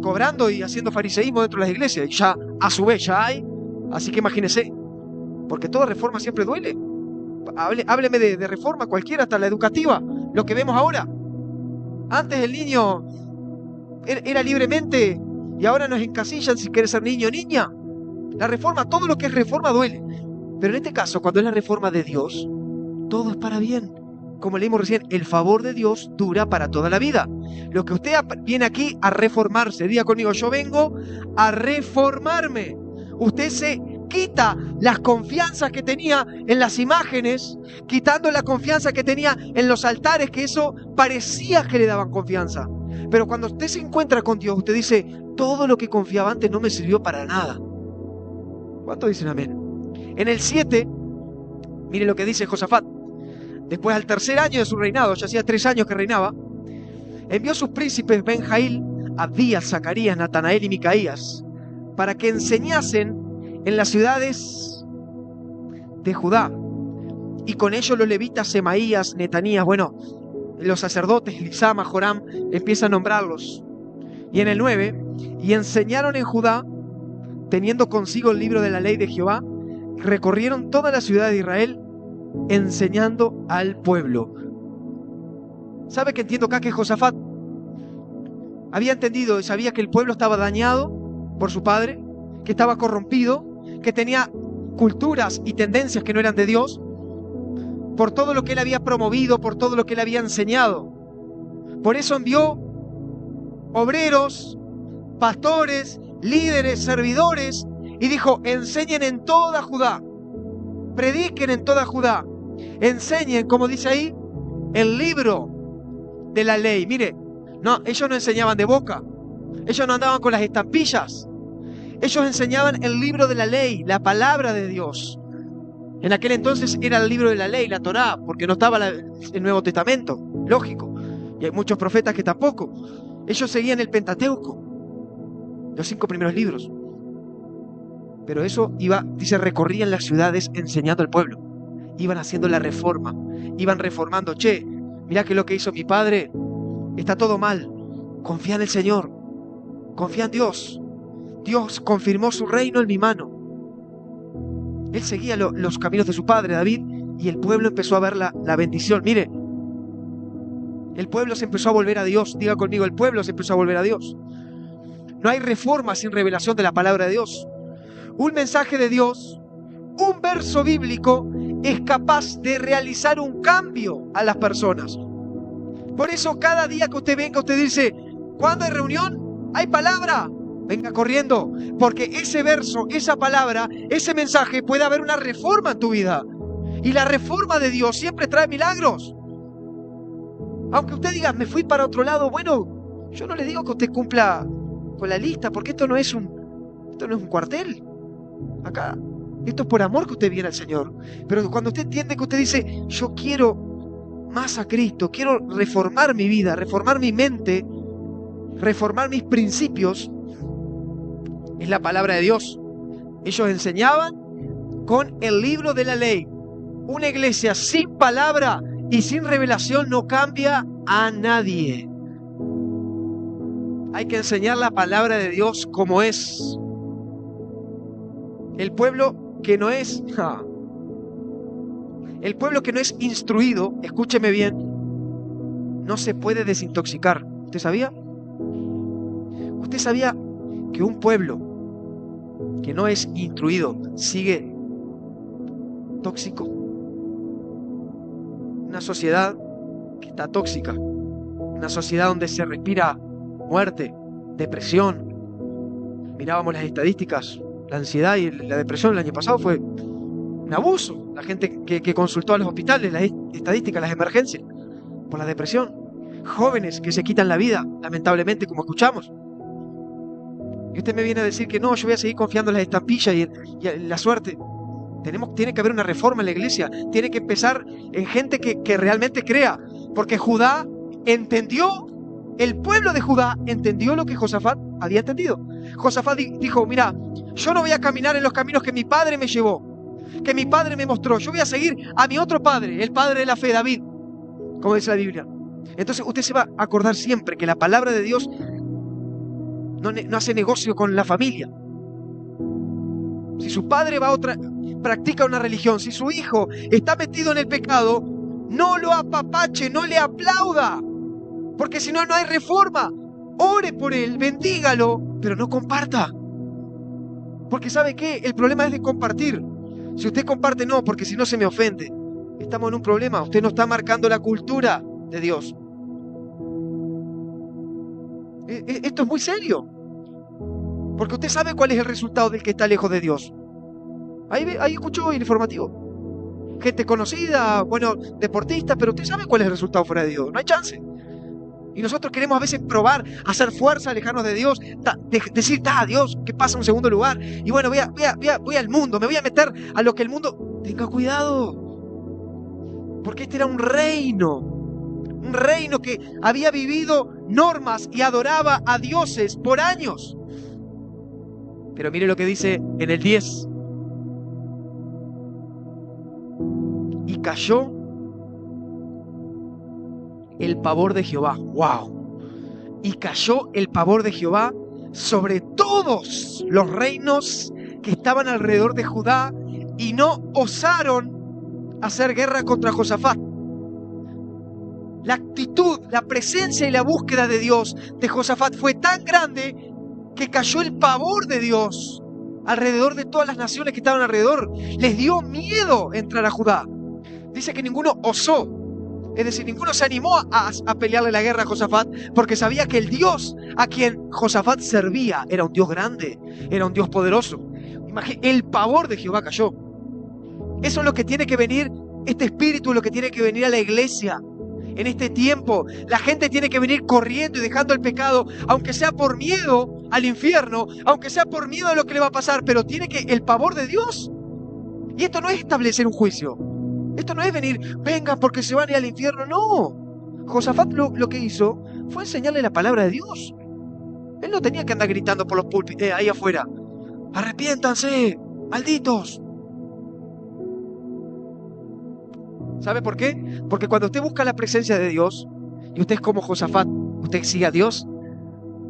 cobrando y haciendo fariseísmo dentro de las iglesias. Y ya, a su vez, ya hay. Así que imagínense, porque toda reforma siempre duele. Hábleme de reforma cualquiera, hasta la educativa, lo que vemos ahora. Antes el niño era libremente, y ahora nos encasillan si quiere ser niño o niña. La reforma, todo lo que es reforma duele. Pero en este caso, cuando es la reforma de Dios, todo es para bien. Como leímos recién, el favor de Dios dura para toda la vida. Lo que usted viene aquí a reformarse, diga conmigo, yo vengo a reformarme. Usted se quita las confianzas que tenía en las imágenes, quitando la confianza que tenía en los altares, que eso parecía que le daban confianza. Pero cuando usted se encuentra con Dios, usted dice, todo lo que confiaba antes no me sirvió para nada. ¿Cuántos dicen amén? En el 7, mire lo que dice Josafat. Después, al tercer año de su reinado, ya hacía 3 años que reinaba, envió sus príncipes Ben-Jail, Abdías, Zacarías, Natanael y Micaías, para que enseñasen en las ciudades de Judá, y con ellos los levitas Semaías, Netanías, los sacerdotes Elisama, Joram, empieza a nombrarlos. Y en el 9, y enseñaron en Judá, teniendo consigo el libro de la ley de Jehová, recorrieron toda la ciudad de Israel, enseñando al pueblo. ¿Sabe que entiendo acá? Que Josafat había entendido y sabía que el pueblo estaba dañado por su padre, que estaba corrompido, que tenía culturas y tendencias que no eran de Dios, por todo lo que él había promovido, por todo lo que él había enseñado. Por eso envió obreros, pastores, líderes, servidores, y dijo, enseñen en toda Judá, prediquen en toda Judá, enseñen, como dice ahí, el libro de la ley. Mire, no, ellos no enseñaban de boca, ellos no andaban con las estampillas, ellos enseñaban el libro de la ley, la palabra de Dios. En aquel entonces era el libro de la ley, la Torá, porque no estaba el Nuevo Testamento, lógico, y hay muchos profetas que tampoco. Ellos seguían el Pentateuco, los 5 primeros libros. Pero eso dice, recorrían las ciudades enseñando al pueblo. Iban haciendo la reforma, iban reformando. Che, mirá que lo que hizo mi padre está todo mal. Confía en el Señor, confía en Dios. Dios confirmó su reino en mi mano. Él seguía los caminos de su padre, David, y el pueblo empezó a ver la bendición. Mire, el pueblo se empezó a volver a Dios. Diga conmigo, el pueblo se empezó a volver a Dios. No hay reforma sin revelación de la palabra de Dios. Un mensaje de Dios, un verso bíblico, es capaz de realizar un cambio a las personas. Por eso cada día que usted venga, usted dice, ¿cuándo hay reunión? ¿Hay palabra? Venga corriendo, porque ese verso, esa palabra, ese mensaje, puede haber una reforma en tu vida. Y la reforma de Dios siempre trae milagros. Aunque usted diga, me fui para otro lado, bueno, yo no le digo que usted cumpla con la lista, porque esto no es un cuartel. Acá, esto es por amor que usted viene al Señor. Pero cuando usted entiende que usted dice, yo quiero más a Cristo, quiero reformar mi vida, reformar mi mente, reformar mis principios, es la palabra de Dios. Ellos enseñaban con el libro de la ley. Una iglesia sin palabra y sin revelación no cambia a nadie. Hay que enseñar la palabra de Dios como es. El pueblo que no es instruido, escúcheme bien, no se puede desintoxicar. ¿Usted sabía? ¿Usted sabía que un pueblo que no es instruido sigue tóxico? Una sociedad que está tóxica, una sociedad donde se respira muerte, depresión. Mirábamos las estadísticas, la ansiedad y la depresión el año pasado fue un abuso. La gente que consultó a los hospitales, las estadísticas, las emergencias, por la depresión. Jóvenes que se quitan la vida, lamentablemente, como escuchamos. Y usted me viene a decir que no, yo voy a seguir confiando en las estampillas y en la suerte. Tiene que haber una reforma en la iglesia. Tiene que empezar en gente que realmente crea. Porque Judá entendió, el pueblo de Judá entendió lo que Josafat había entendido. Josafat dijo, mira, yo no voy a caminar en los caminos que mi padre me llevó, que mi padre me mostró. Yo voy a seguir a mi otro padre, el padre de la fe, David, como dice la Biblia. Entonces usted se va a acordar siempre que la palabra de Dios no hace negocio con la familia. Si su padre practica una religión, si su hijo está metido en el pecado, no lo apapache, no le aplauda, porque si no, no hay reforma. Ore por él, bendígalo, pero no comparta. Porque ¿sabe qué? El problema es de compartir. Si usted comparte, no, porque si no se me ofende. Estamos en un problema. Usted no está marcando la cultura de Dios. Esto es muy serio. Porque usted sabe cuál es el resultado del que está lejos de Dios. Ahí escuchó el informativo. Gente conocida, bueno, deportistas, pero usted sabe cuál es el resultado fuera de Dios. No hay chance. Y nosotros queremos a veces probar, hacer fuerza, alejarnos de Dios, decir, Dios, que pasa en un segundo lugar. Y bueno, voy al mundo, me voy a meter a lo que el mundo... Tenga cuidado. Porque este era un reino que había vivido normas y adoraba a dioses por años. Pero mire lo que dice en el 10. Y cayó el pavor de Jehová. ¡Wow! Y cayó el pavor de Jehová sobre todos los reinos que estaban alrededor de Judá y no osaron hacer guerra contra Josafat. La actitud, la presencia y la búsqueda de Dios de Josafat fue tan grande que cayó el pavor de Dios alrededor de todas las naciones que estaban alrededor. Les dio miedo entrar a Judá. Dice que ninguno osó. Es decir, ninguno se animó a pelearle la guerra a Josafat porque sabía que el Dios a quien Josafat servía era un Dios grande, era un Dios poderoso. El pavor de Jehová cayó. Eso es lo que tiene que venir, este espíritu es lo que tiene que venir a la iglesia. En este tiempo, la gente tiene que venir corriendo y dejando el pecado, aunque sea por miedo al infierno, aunque sea por miedo a lo que le va a pasar, pero tiene que el pavor de Dios. Y esto no es establecer un juicio. Esto no es venir, vengan porque se van a ir al infierno, no. Josafat lo que hizo fue enseñarle la palabra de Dios. Él no tenía que andar gritando por los púlpitos ahí afuera. ¡Arrepiéntanse, malditos! ¿Sabe por qué? Porque cuando usted busca la presencia de Dios y usted es como Josafat, usted sigue a Dios,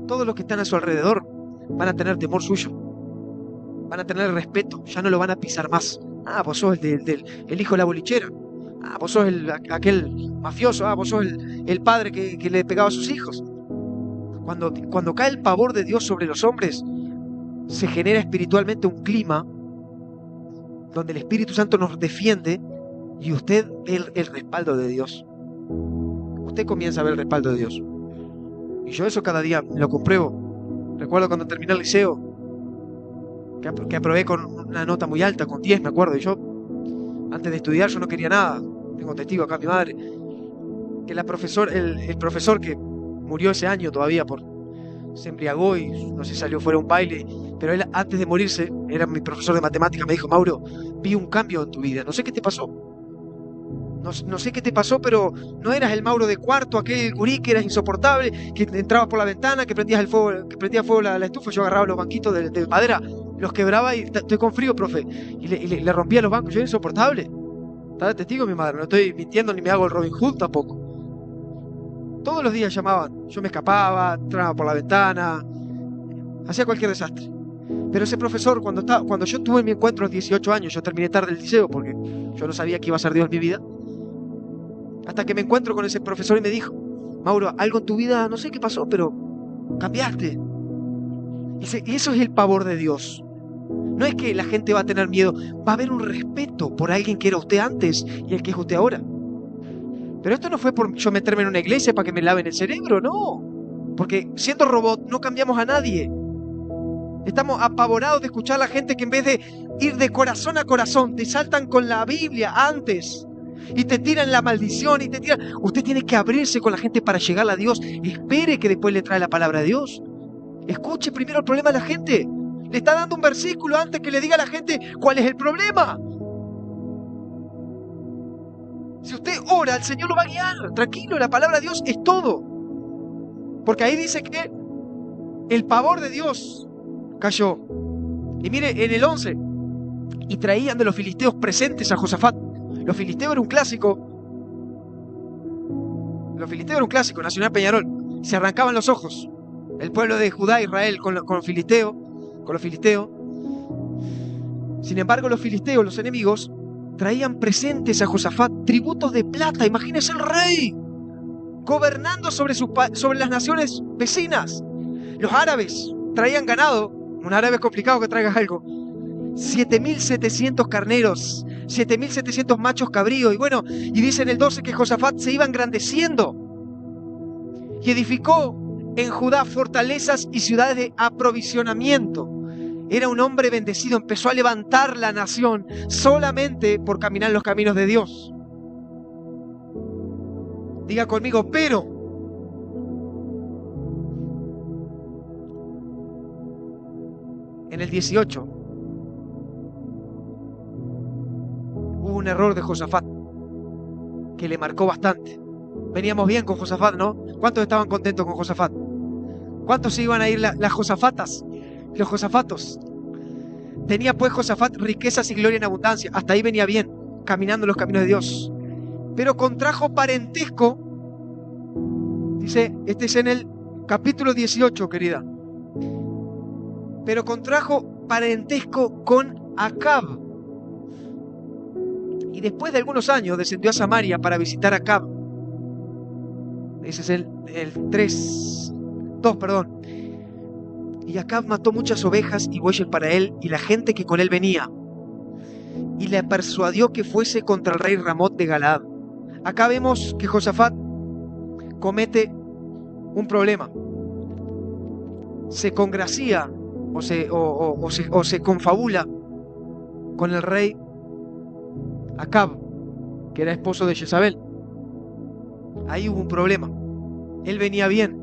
todos los que están a su alrededor van a tener temor suyo. Van a tener respeto, ya no lo van a pisar más. Ah, vos sos el hijo de la bolichera. Ah, vos sos aquel mafioso. Ah, vos sos el padre que le pegaba a sus hijos. Cuando cae el pavor de Dios sobre los hombres, se genera espiritualmente un clima donde el Espíritu Santo nos defiende y usted ve el respaldo de Dios. Usted comienza a ver el respaldo de Dios. Y yo eso cada día lo compruebo. Recuerdo cuando terminé el liceo, que aprobé con una nota muy alta, con 10 me acuerdo, y yo antes de estudiar yo no quería nada. Tengo testigo acá, mi madre, que el profesor que murió ese año todavía se embriagó y no sé, salió fuera a un baile, pero él antes de morirse, era mi profesor de matemática, me dijo: Mauro, vi un cambio en tu vida, no sé qué te pasó. No sé qué te pasó, pero no eras el Mauro de cuarto, aquel gurí que eras insoportable, que entrabas por la ventana, que prendía fuego la estufa. Yo agarraba los banquitos de madera, los quebraba y estoy con frío, profe. Y le rompía los bancos. Yo era insoportable. Está de testigo mi madre, no estoy mintiendo ni me hago el Robin Hood tampoco. Todos los días llamaban, yo me escapaba, entraba por la ventana, hacía cualquier desastre. Pero ese profesor, cuando yo tuve mi encuentro a los 18 años, yo terminé tarde el liceo porque yo no sabía que iba a ser Dios en mi vida. Hasta que me encuentro con ese profesor y me dijo: Mauro, algo en tu vida, no sé qué pasó, pero cambiaste. Y eso es el pavor de Dios. No es que la gente va a tener miedo, va a haber un respeto por alguien que era usted antes y el que es usted ahora. Pero esto no fue por yo meterme en una iglesia para que me laven el cerebro, no. Porque siendo robot no cambiamos a nadie. Estamos apavorados de escuchar a la gente que en vez de ir de corazón a corazón, te saltan con la Biblia antes y te tiran la maldición y te tiran. Usted tiene que abrirse con la gente para llegar a Dios. Espere que después le trae la palabra de Dios. Escuche primero el problema de la gente. Le está dando un versículo antes que le diga a la gente cuál es el problema. Si usted ora, el Señor lo va a guiar. Tranquilo, la palabra de Dios es todo. Porque ahí dice que el pavor de Dios cayó. Y mire, en el 11, y traían de los filisteos presentes a Josafat. Los filisteos era un clásico. Nacional Peñarol. Se arrancaban los ojos. El pueblo de Judá, Israel, con los filisteos. Sin embargo, los filisteos, los enemigos, traían presentes a Josafat tributos de plata. Imagínese el rey gobernando sobre las naciones vecinas. Los árabes traían ganado. Un árabe es complicado que traiga algo. 7.700 carneros, 7.700 machos cabríos. Y bueno, y dice en el 12 que Josafat se iba engrandeciendo y edificó en Judá fortalezas y ciudades de aprovisionamiento. Era un hombre bendecido, empezó a levantar la nación solamente por caminar en los caminos de Dios. Diga conmigo, pero. En el 18 hubo un error de Josafat que le marcó bastante. Veníamos bien con Josafat, ¿no? ¿Cuántos estaban contentos con Josafat? ¿Cuántos se iban a ir las Josafatas? Los Josafatos. Tenía pues Josafat riquezas y gloria en abundancia. Hasta ahí venía bien, caminando en los caminos de Dios. Pero contrajo parentesco. Dice, este es en el capítulo 18, querida. Pero contrajo parentesco con Acab. Y después de algunos años descendió a Samaria para visitar a Acab. Ese es el 2, perdón. Y Acab mató muchas ovejas y bueyes para él y la gente que con él venía. Y le persuadió que fuese contra el rey Ramot de Galaad. Acá vemos que Josafat comete un problema. Se congracia o se confabula con el rey Acab, que era esposo de Jezabel. Ahí hubo un problema. Él venía bien,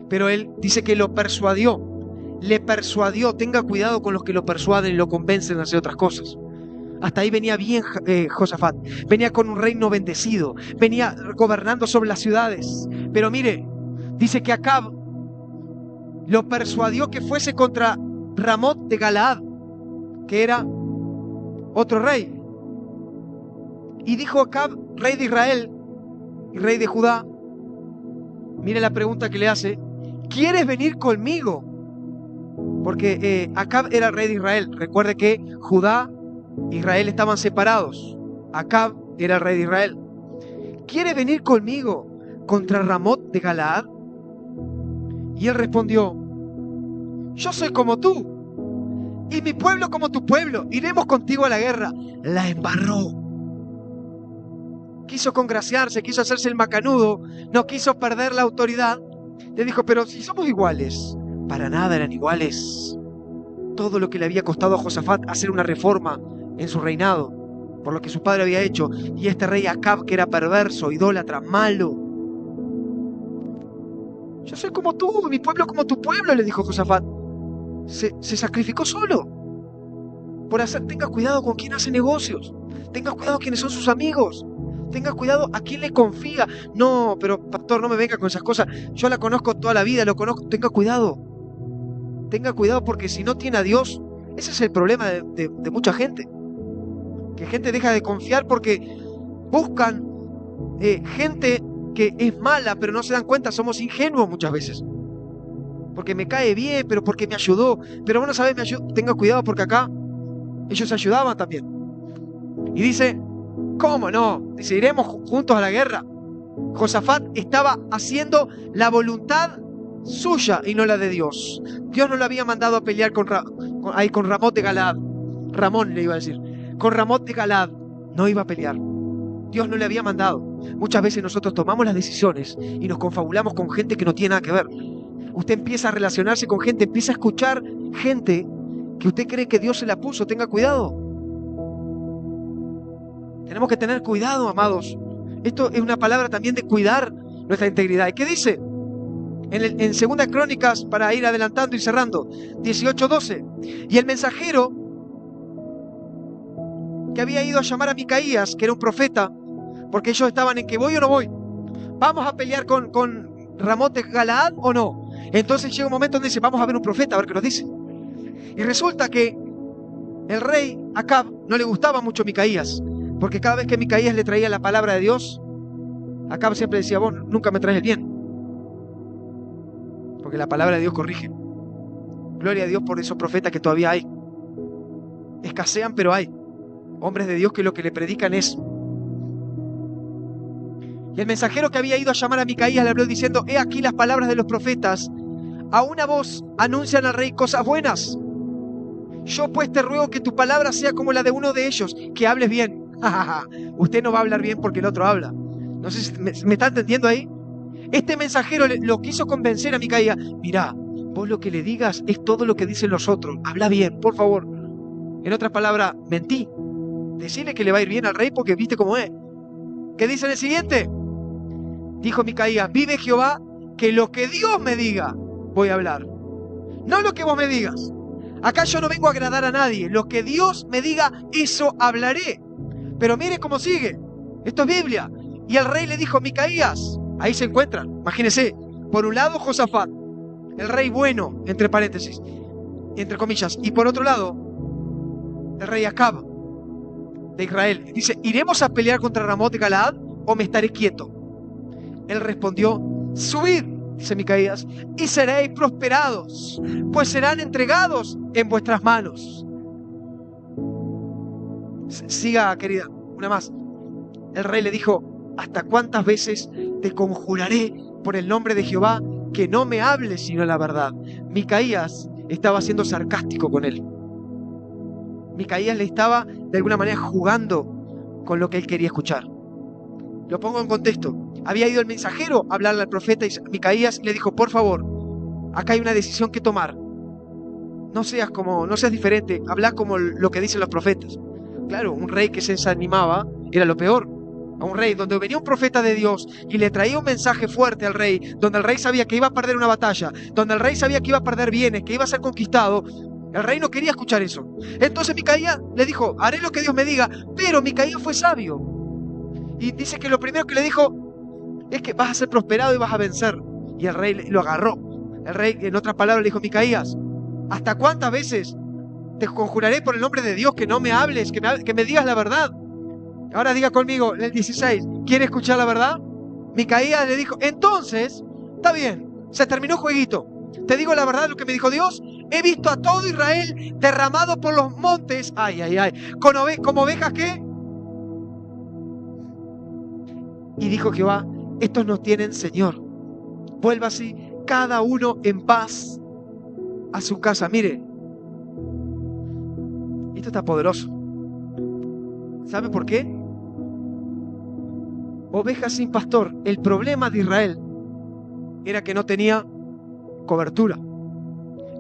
pero él dice que lo persuadió. Le persuadió. Tenga cuidado con los que lo persuaden y lo convencen a hacer otras cosas. Hasta ahí venía bien Josafat. Venía con un reino bendecido. Venía gobernando sobre las ciudades. Pero mire, dice que Acab lo persuadió que fuese contra Ramot de Galaad, que era otro rey. Y dijo Acab, rey de Israel y rey de Judá, mire la pregunta que le hace: ¿quieres venir conmigo? Porque Acab era rey de Israel. Recuerde que Judá Israel estaban separados. Acab era el rey de Israel. ¿Quieres venir conmigo contra Ramot de Galaad? Y él respondió: yo soy como tú, y mi pueblo como tu pueblo. Iremos contigo a la guerra. La embarró. Quiso congraciarse, quiso hacerse el macanudo, no quiso perder la autoridad. Le dijo: pero si somos iguales. Para nada eran iguales. Todo lo que le había costado a Josafat hacer una reforma en su reinado, por lo que su padre había hecho, y este rey Acab, que era perverso, idólatra, malo. Yo soy como tú, mi pueblo como tu pueblo, le dijo Josafat. Se sacrificó solo. Tenga cuidado con quién hace negocios. Tenga cuidado quiénes son sus amigos. Tenga cuidado a quién le confía. No, pero pastor, no me venga con esas cosas. Yo la conozco toda la vida, lo conozco. Tenga cuidado. Tenga cuidado, porque si no tiene a Dios, ese es el problema de mucha gente. Que gente deja de confiar porque buscan gente que es mala, pero no se dan cuenta. Somos ingenuos muchas veces. Porque me cae bien, pero porque me ayudó. Pero bueno, ¿sabes? Tenga cuidado, porque acá ellos ayudaban también. Y dice: ¿cómo no? Dice: iremos juntos a la guerra. Josafat estaba haciendo la voluntad suya y no la de Dios. Dios no lo había mandado a pelear con Ramot de Galaad. Ramón le iba a decir. Con Ramot de Galaad no iba a pelear. Dios no le había mandado. Muchas veces nosotros tomamos las decisiones y nos confabulamos con gente que no tiene nada que ver. Usted empieza a relacionarse con gente, empieza a escuchar gente que usted cree que Dios se la puso. Tenga cuidado. Tenemos que tener cuidado, amados. Esto es una palabra también de cuidar nuestra integridad. ¿Y qué dice? En 2 Crónicas, para ir adelantando y cerrando, 18:12. Y el mensajero que había ido a llamar a Micaías, que era un profeta, porque ellos estaban en que voy o no voy. ¿Vamos a pelear con Ramot de Galaad o no? Entonces llega un momento donde dice: vamos a ver un profeta, a ver qué nos dice. Y resulta que el rey Acab no le gustaba mucho Micaías, porque cada vez que Micaías le traía la palabra de Dios, Acab siempre decía: vos nunca me traes el bien, porque la palabra de Dios corrige. Gloria a Dios por esos profetas que todavía hay. Escasean, pero hay hombres de Dios que lo que le predican es. Y el mensajero que había ido a llamar a Micaías le habló diciendo: he aquí las palabras de los profetas. A una voz anuncian al rey cosas buenas. Yo pues te ruego que tu palabra sea como la de uno de ellos, que hables bien. Usted no va a hablar bien porque el otro habla. No sé si me está entendiendo ahí. Este mensajero lo quiso convencer a Micaías: mirá, vos lo que le digas es todo lo que dicen los otros. Habla bien, por favor. En otras palabras, mentí. Decirle que le va a ir bien al rey porque viste cómo es. ¿Qué dice en el siguiente? Dijo Micaías: vive Jehová, que lo que Dios me diga voy a hablar. No lo que vos me digas. Acá yo no vengo a agradar a nadie. Lo que Dios me diga, eso hablaré. Pero mire cómo sigue. Esto es Biblia. Y el rey le dijo: Micaías. Ahí se encuentran. Imagínense. Por un lado Josafat, el rey bueno, entre paréntesis, entre comillas. Y por otro lado, el rey Acab de Israel. Dice: ¿iremos a pelear contra Ramot de Galaad o me estaré quieto? Él respondió: subid, dice Micaías, y seréis prosperados, pues serán entregados en vuestras manos. Siga, querida, una más. El rey le dijo: ¿hasta cuántas veces te conjuraré por el nombre de Jehová que no me hables sino la verdad? Micaías estaba siendo sarcástico con él. Micaías le estaba de alguna manera jugando con lo que él quería escuchar. Lo pongo en contexto. Había ido el mensajero a hablarle al profeta, y Micaías le dijo: por favor, acá hay una decisión que tomar. No seas diferente, habla como lo que dicen los profetas. Claro, un rey que se desanimaba era lo peor. A un rey donde venía un profeta de Dios y le traía un mensaje fuerte al rey, donde el rey sabía que iba a perder una batalla, donde el rey sabía que iba a perder bienes, que iba a ser conquistado. El rey no quería escuchar eso. Entonces Micaías le dijo: haré lo que Dios me diga. Pero Micaías fue sabio. Y dice que lo primero que le dijo es que vas a ser prosperado y vas a vencer. Y el rey lo agarró. El rey, en otras palabras, le dijo: Micaías, ¿hasta cuántas veces te conjuraré por el nombre de Dios que no me hables, que me digas la verdad? Ahora diga conmigo, el 16, ¿quiere escuchar la verdad? Micaías le dijo: entonces, está bien, se terminó el jueguito. Te digo la verdad, lo que me dijo Dios. He visto a todo Israel derramado por los montes. Ay, ay, ay. Como ovejas, ¿qué? Y dijo Jehová, estos no tienen Señor. Vuélvase cada uno en paz a su casa. Mire, esto está poderoso. ¿Sabe por qué? Ovejas sin pastor. El problema de Israel era que no tenía cobertura.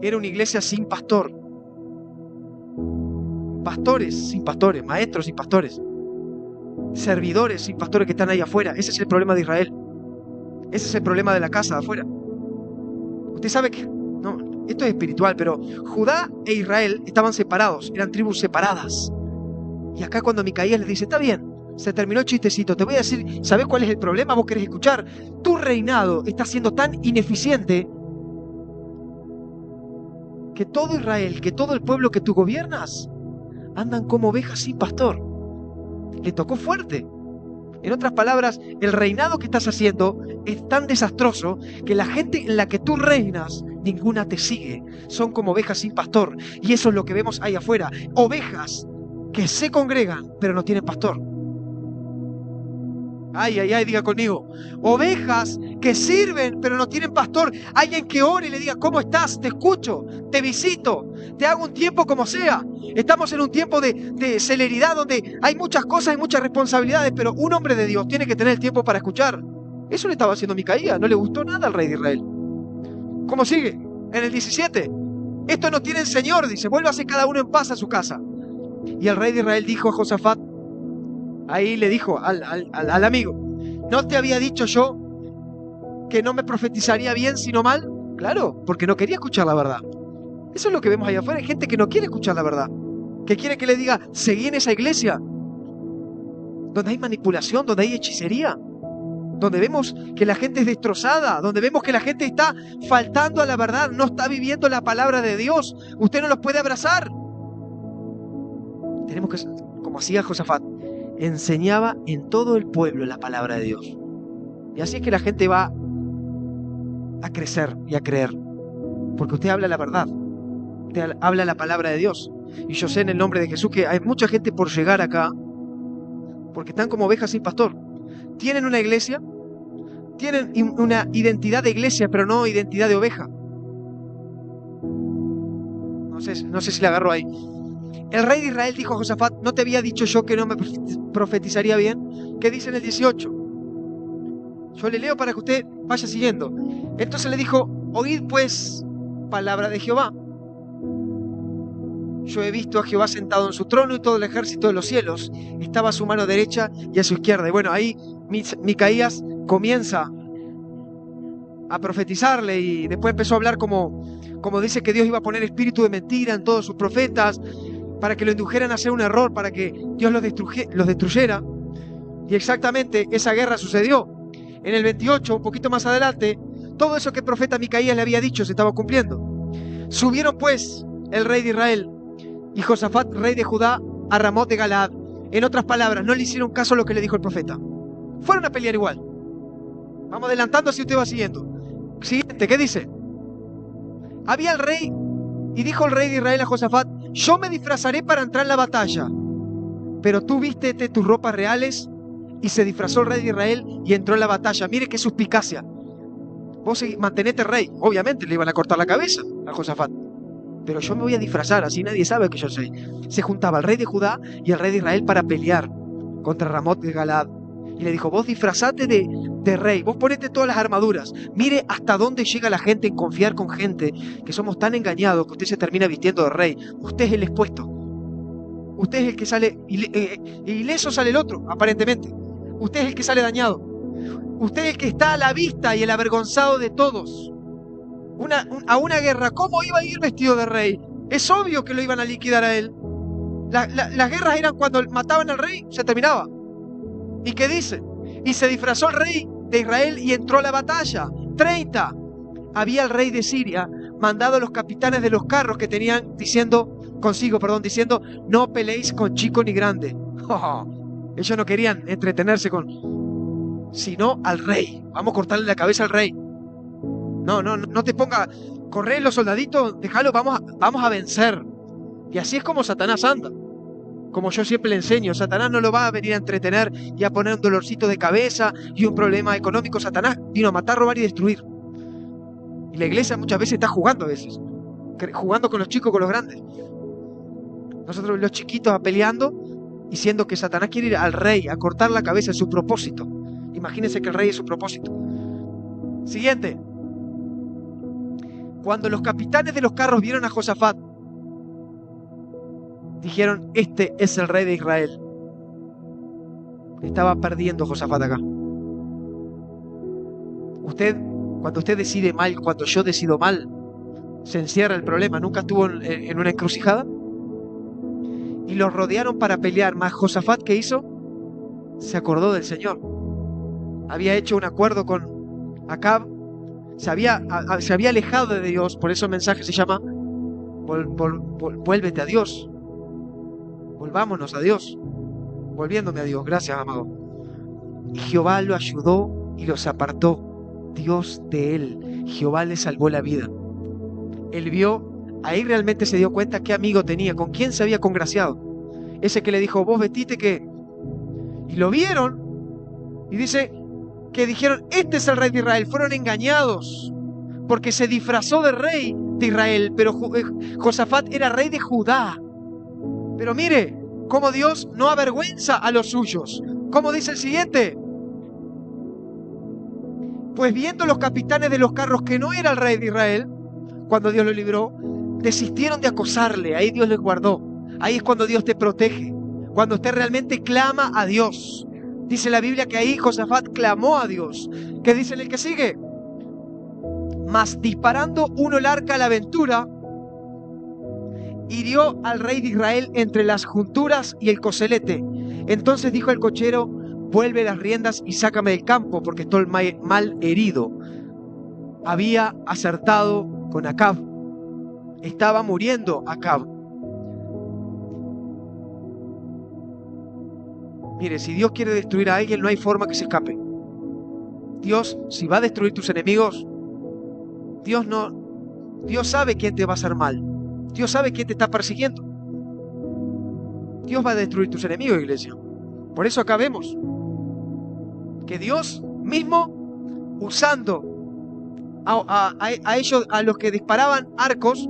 Era una iglesia sin pastor. Pastores sin pastores, maestros sin pastores, servidores sin pastores que están ahí afuera. Ese es el problema de Israel. Ese es el problema de la casa de afuera. Usted sabe que, no, esto es espiritual, pero Judá e Israel estaban separados, eran tribus separadas. Y acá cuando Micaías les dice, está bien, se terminó el chistecito, te voy a decir, ¿sabés cuál es el problema? Vos querés escuchar. Tu reinado está siendo tan ineficiente que todo Israel, que todo el pueblo que tú gobiernas, andan como ovejas sin pastor. Le tocó fuerte. En otras palabras, el reinado que estás haciendo es tan desastroso que la gente en la que tú reinas, ninguna te sigue. Son como ovejas sin pastor. Y eso es lo que vemos ahí afuera. Ovejas que se congregan, pero no tienen pastor. Ay, ay, ay, diga conmigo. Ovejas que sirven, pero no tienen pastor. Alguien que ore y le diga, ¿cómo estás? Te escucho, te visito, te hago un tiempo como sea. Estamos en un tiempo de celeridad donde hay muchas cosas y muchas responsabilidades, pero un hombre de Dios tiene que tener el tiempo para escuchar. Eso le estaba haciendo Micaías, no le gustó nada al rey de Israel. ¿Cómo sigue? En el 17. Esto no tienen Señor, dice, vuélvase cada uno en paz a su casa. Y el rey de Israel dijo a Josafat, ahí le dijo al amigo, ¿no te había dicho yo que no me profetizaría bien sino mal? Claro, porque no quería escuchar la verdad. Eso es lo que vemos allá afuera. Hay gente que no quiere escuchar la verdad, que quiere que le diga, seguí en esa iglesia donde hay manipulación, donde hay hechicería, donde vemos que la gente es destrozada, donde vemos que la gente está faltando a la verdad, no está viviendo la palabra de Dios. Usted no los puede abrazar. Tenemos que, como hacía Josafat, enseñaba en todo el pueblo la palabra de Dios. Y así es que la gente va a crecer y a creer, porque usted habla la verdad, usted habla la palabra de Dios. Y yo sé en el nombre de Jesús que hay mucha gente por llegar acá, porque están como ovejas sin pastor. Tienen una iglesia, tienen una identidad de iglesia, pero no identidad de oveja. No sé si la agarro ahí. El rey de Israel dijo a Josafat, ¿no te había dicho yo que no me profetizaría bien? ¿Qué dice en el 18? Yo le leo para que usted vaya siguiendo. Entonces le dijo, oíd pues palabra de Jehová. Yo he visto a Jehová sentado en su trono y todo el ejército de los cielos estaba a su mano derecha y a su izquierda. Y bueno, ahí Micaías comienza a profetizarle y después empezó a hablar como dice que Dios iba a poner espíritu de mentira en todos sus profetas, para que lo indujeran a hacer un error, para que Dios los destruyera. Y exactamente esa guerra sucedió. En el 28, un poquito más adelante, todo eso que el profeta Micaías le había dicho se estaba cumpliendo. Subieron pues el rey de Israel y Josafat, rey de Judá, a Ramot de Galaad. En otras palabras, no le hicieron caso a lo que le dijo el profeta. Fueron a pelear igual. Vamos adelantando así usted va siguiendo. Siguiente, ¿qué dice? Había el rey, y dijo el rey de Israel a Josafat, yo me disfrazaré para entrar en la batalla, pero tú vístete tus ropas reales. Y se disfrazó el rey de Israel y entró en la batalla. Mire qué suspicacia. Vos mantenete rey. Obviamente le iban a cortar la cabeza a Josafat, pero yo me voy a disfrazar, así nadie sabe que yo soy. Se juntaba el rey de Judá y el rey de Israel para pelear contra Ramot de Galaad. Y le dijo, vos disfrazate de rey, vos ponete todas las armaduras. Mire hasta dónde llega la gente en confiar con gente, que somos tan engañados que usted se termina vistiendo de rey. Usted es el expuesto. Usted es el que sale, ileso sale el otro, aparentemente. Usted es el que sale dañado. Usted es el que está a la vista y el avergonzado de todos. A una guerra, ¿cómo iba a ir vestido de rey? Es obvio que lo iban a liquidar a él. Las guerras eran cuando mataban al rey, se terminaba. ¿Y qué dice? Y se disfrazó el rey de Israel y entró a la batalla. 30. Había el rey de Siria mandado a los capitanes de los carros que tenían diciendo, no peleéis con chico ni grande. Ellos no querían entretenerse sino al rey. Vamos a cortarle la cabeza al rey. No te ponga corre los soldaditos, déjalo, vamos a vencer. Y así es como Satanás anda. Como yo siempre le enseño, Satanás no lo va a venir a entretener y a poner un dolorcito de cabeza y un problema económico. Satanás vino a matar, robar y destruir. Y la iglesia muchas veces está jugando jugando con los chicos, con los grandes. Nosotros los chiquitos peleando, diciendo que Satanás quiere ir al rey, a cortar la cabeza, en su propósito. Imagínense que el rey es su propósito. Siguiente. Cuando los capitanes de los carros vieron a Josafat, dijeron, este es el rey de Israel. Estaba perdiendo Josafat acá. Cuando usted decide mal, cuando yo decido mal, se encierra el problema. Nunca estuvo en una encrucijada. Y los rodearon para pelear. Más Josafat, ¿qué hizo? Se acordó del Señor. Había hecho un acuerdo con Acab. Se había alejado de Dios. Por eso el mensaje se llama vuélvete a Dios. Volvámonos a Dios. Volviéndome a Dios. Gracias, amado. Y Jehová lo ayudó y los apartó. Dios de él. Jehová le salvó la vida. Él vio, ahí realmente se dio cuenta qué amigo tenía, con quién se había congraciado. Ese que le dijo, vos vestite que... Y lo vieron, y dice que dijeron, este es el rey de Israel. Fueron engañados, porque se disfrazó de rey de Israel, pero Josafat era rey de Judá. Pero mire, cómo Dios no avergüenza a los suyos. ¿Cómo dice el siguiente? Pues viendo los capitanes de los carros que no era el rey de Israel, cuando Dios lo libró, desistieron de acosarle. Ahí Dios les guardó. Ahí es cuando Dios te protege. Cuando usted realmente clama a Dios. Dice la Biblia que ahí Josafat clamó a Dios. ¿Qué dice en el que sigue? Mas disparando uno el arca a la aventura, hirió al rey de Israel entre las junturas y el coselete. Entonces dijo el cochero, vuelve las riendas y sácame del campo, porque estoy mal herido. Había acertado con Acab. Estaba muriendo Acab. Mire, si Dios quiere destruir a alguien, no hay forma que se escape. Dios, si va a destruir tus enemigos, Dios sabe quién te va a hacer mal. Dios sabe quién te está persiguiendo. Dios va a destruir tus enemigos, iglesia. Por eso acá vemos que Dios mismo, usando a ellos, a los que disparaban arcos,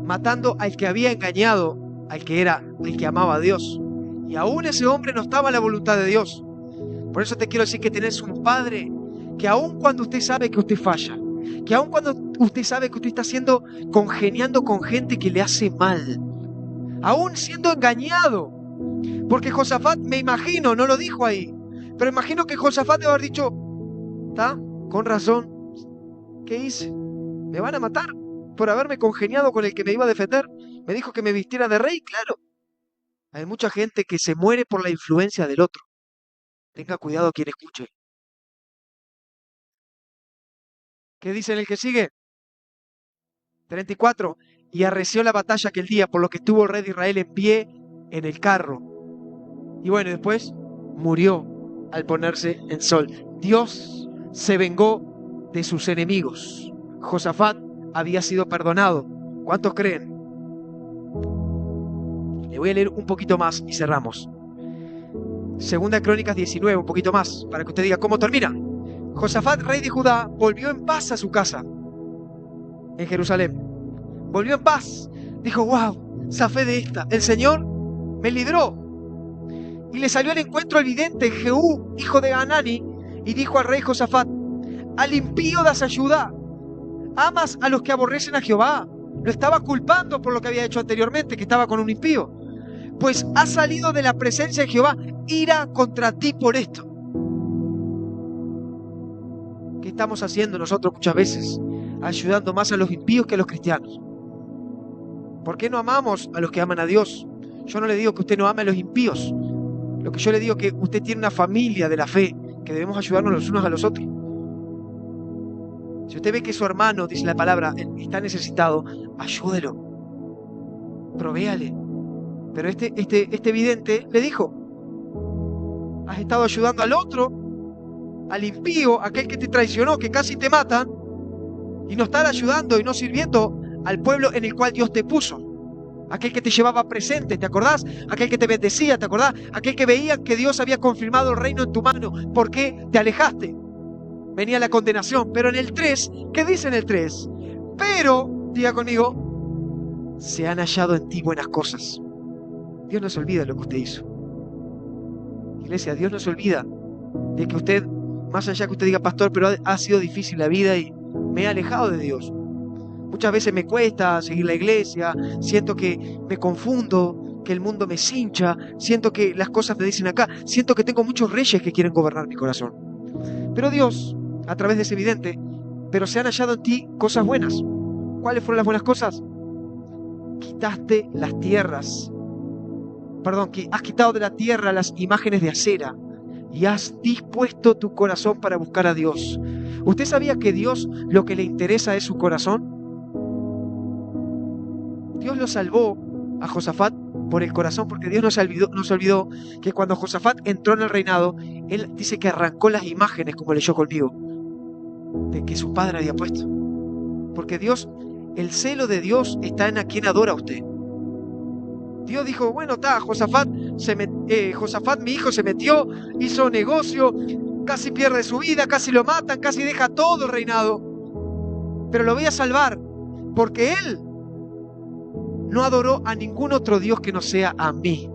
matando al que había engañado, al que amaba a Dios. Y aún ese hombre no estaba en la voluntad de Dios. Por eso te quiero decir que tenés un Padre que aun cuando usted sabe que usted falla, que aun cuando usted sabe que usted está congeniando con gente que le hace mal, aún siendo engañado, porque Josafat, me imagino, no lo dijo ahí, pero imagino que Josafat debe haber dicho, ¿está? Con razón, ¿qué hice? ¿Me van a matar por haberme congeniado con el que me iba a defender? Me dijo que me vistiera de rey, claro. Hay mucha gente que se muere por la influencia del otro. Tenga cuidado quien escuche. ¿Qué dice en el que sigue? 34. Y arreció la batalla aquel día, por lo que estuvo el rey de Israel en pie en el carro. Y bueno, después murió al ponerse el sol. Dios se vengó de sus enemigos. Josafat había sido perdonado. ¿Cuántos creen? Le voy a leer un poquito más y cerramos. Segunda Crónicas 19, un poquito más, para que usted diga cómo termina. Josafat, rey de Judá, volvió en paz a su casa en Jerusalén. Volvió en paz. Dijo, wow, zafé de esta. El Señor me libró. Y le salió al encuentro el vidente Jehú, hijo de Hanani, y dijo al rey Josafat, al impío das ayuda. ¿Amas a los que aborrecen a Jehová? Lo estaba culpando por lo que había hecho anteriormente, que estaba con un impío. Pues ha salido de la presencia de Jehová ira contra ti por esto. ¿Qué estamos haciendo nosotros muchas veces? Ayudando más a los impíos que a los cristianos. ¿Por qué no amamos a los que aman a Dios? Yo no le digo que usted no ame a los impíos. Lo que yo le digo es que usted tiene una familia de la fe, que debemos ayudarnos los unos a los otros. Si usted ve que su hermano, dice la palabra, está necesitado, ayúdelo. Provéale. Pero este vidente le dijo, has estado ayudando al otro, al impío, aquel que te traicionó, que casi te matan, y no estar ayudando y no sirviendo al pueblo en el cual Dios te puso. Aquel que te llevaba presente, ¿te acordás? Aquel que te bendecía, ¿te acordás? Aquel que veía que Dios había confirmado el reino en tu mano. ¿Por qué te alejaste? Venía la condenación. Pero en el 3, ¿qué dice en el 3? Pero, diga conmigo, se han hallado en ti buenas cosas. Dios no se olvida de lo que usted hizo. Iglesia, Dios no se olvida de que usted, más allá que usted diga, pastor, pero ha sido difícil la vida y me he alejado de Dios. Muchas veces me cuesta seguir la iglesia, siento que me confundo, que el mundo me cincha, siento que las cosas me dicen acá, siento que tengo muchos reyes que quieren gobernar mi corazón. Pero Dios, a través de ese vidente, pero se han hallado en ti cosas buenas. ¿Cuáles fueron las buenas cosas? Quitaste las tierras, que has quitado de la tierra las imágenes de acera y has dispuesto tu corazón para buscar a Dios. ¿Usted sabía que Dios lo que le interesa es su corazón? Dios lo salvó a Josafat por el corazón, porque Dios no se olvidó que cuando Josafat entró en el reinado, él dice que arrancó las imágenes, como leyó conmigo, de que su padre había puesto. Porque Dios, el celo de Dios está en a quien adora a usted. Dios dijo, bueno, Josafat, mi hijo se metió, hizo negocio, casi pierde su vida, casi lo matan, casi deja todo el reinado. Pero lo voy a salvar, porque él no adoró a ningún otro Dios que no sea a mí.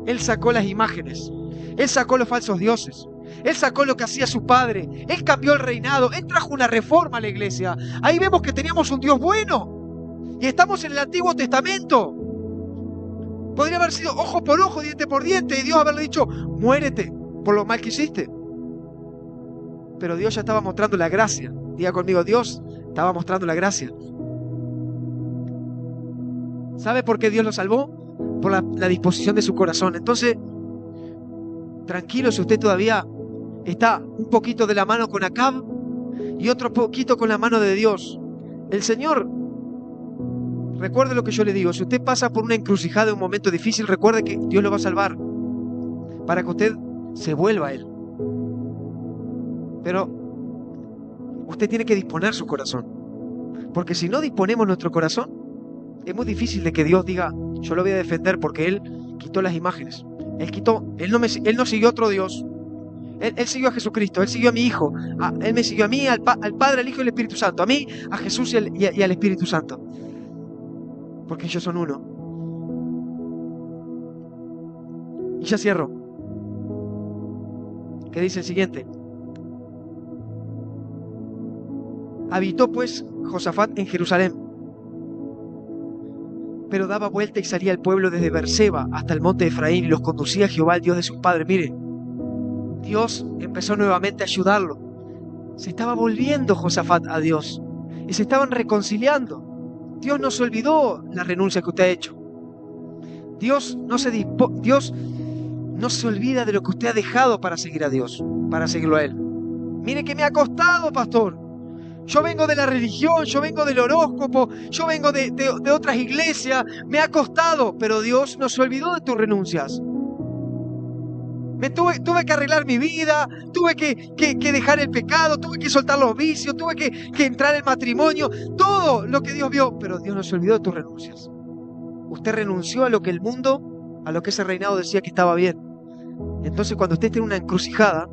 Él sacó las imágenes, él sacó los falsos dioses, él sacó lo que hacía su padre, él cambió el reinado, él trajo una reforma a la iglesia. Ahí vemos que teníamos un Dios bueno y estamos en el Antiguo Testamento. Podría haber sido ojo por ojo, diente por diente, y Dios haberle dicho, muérete por lo mal que hiciste. Pero Dios ya estaba mostrando la gracia. Diga conmigo, Dios estaba mostrando la gracia. ¿Sabe por qué Dios lo salvó? Por la disposición de su corazón. Entonces, tranquilo si usted todavía está un poquito de la mano con Acab y otro poquito con la mano de Dios. El Señor, recuerde lo que yo le digo, si usted pasa por una encrucijada, un momento difícil, recuerde que Dios lo va a salvar para que usted se vuelva a Él. Pero usted tiene que disponer su corazón, porque si no disponemos nuestro corazón, es muy difícil de que Dios diga, yo lo voy a defender porque Él quitó las imágenes. Él no siguió a otro Dios. Él siguió a Jesucristo, Él siguió a mi Hijo, Él me siguió a mí, al Padre, al Hijo y al Espíritu Santo, a mí, a Jesús y al Espíritu Santo. Porque ellos son uno. Y ya cierro. ¿Qué dice el siguiente? Habitó pues Josafat en Jerusalén, pero daba vuelta y salía el pueblo desde Berseba hasta el monte de Efraín y los conducía a Jehová, el Dios de sus padres. Mire, Dios empezó nuevamente a ayudarlo. Se estaba volviendo Josafat a Dios y se estaban reconciliando. Dios no se olvidó la renuncia que usted ha hecho. Dios no se olvida de lo que usted ha dejado para seguir a Dios, para seguirlo a Él. Mire que me ha costado, pastor. Yo vengo de la religión, yo vengo del horóscopo, yo vengo de otras iglesias, me ha costado, pero Dios no se olvidó de tus renuncias. Tuve que arreglar mi vida, tuve que dejar el pecado, tuve que soltar los vicios, tuve que entrar en matrimonio, todo lo que Dios vio, pero Dios no se olvidó de tus renuncias. Usted renunció a lo que el mundo, a lo que ese reinado decía que estaba bien. Entonces cuando usted esté en una encrucijada,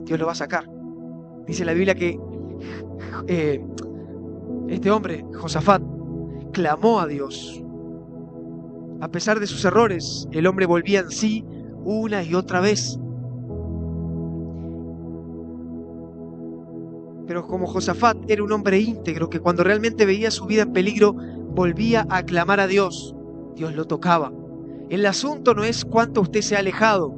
Dios lo va a sacar. Dice la Biblia que este hombre, Josafat, clamó a Dios. A pesar de sus errores, el hombre volvía en sí una y otra vez. Pero como Josafat era un hombre íntegro, que cuando realmente veía su vida en peligro, volvía a clamar a Dios, Dios lo tocaba. El asunto no es cuánto usted se ha alejado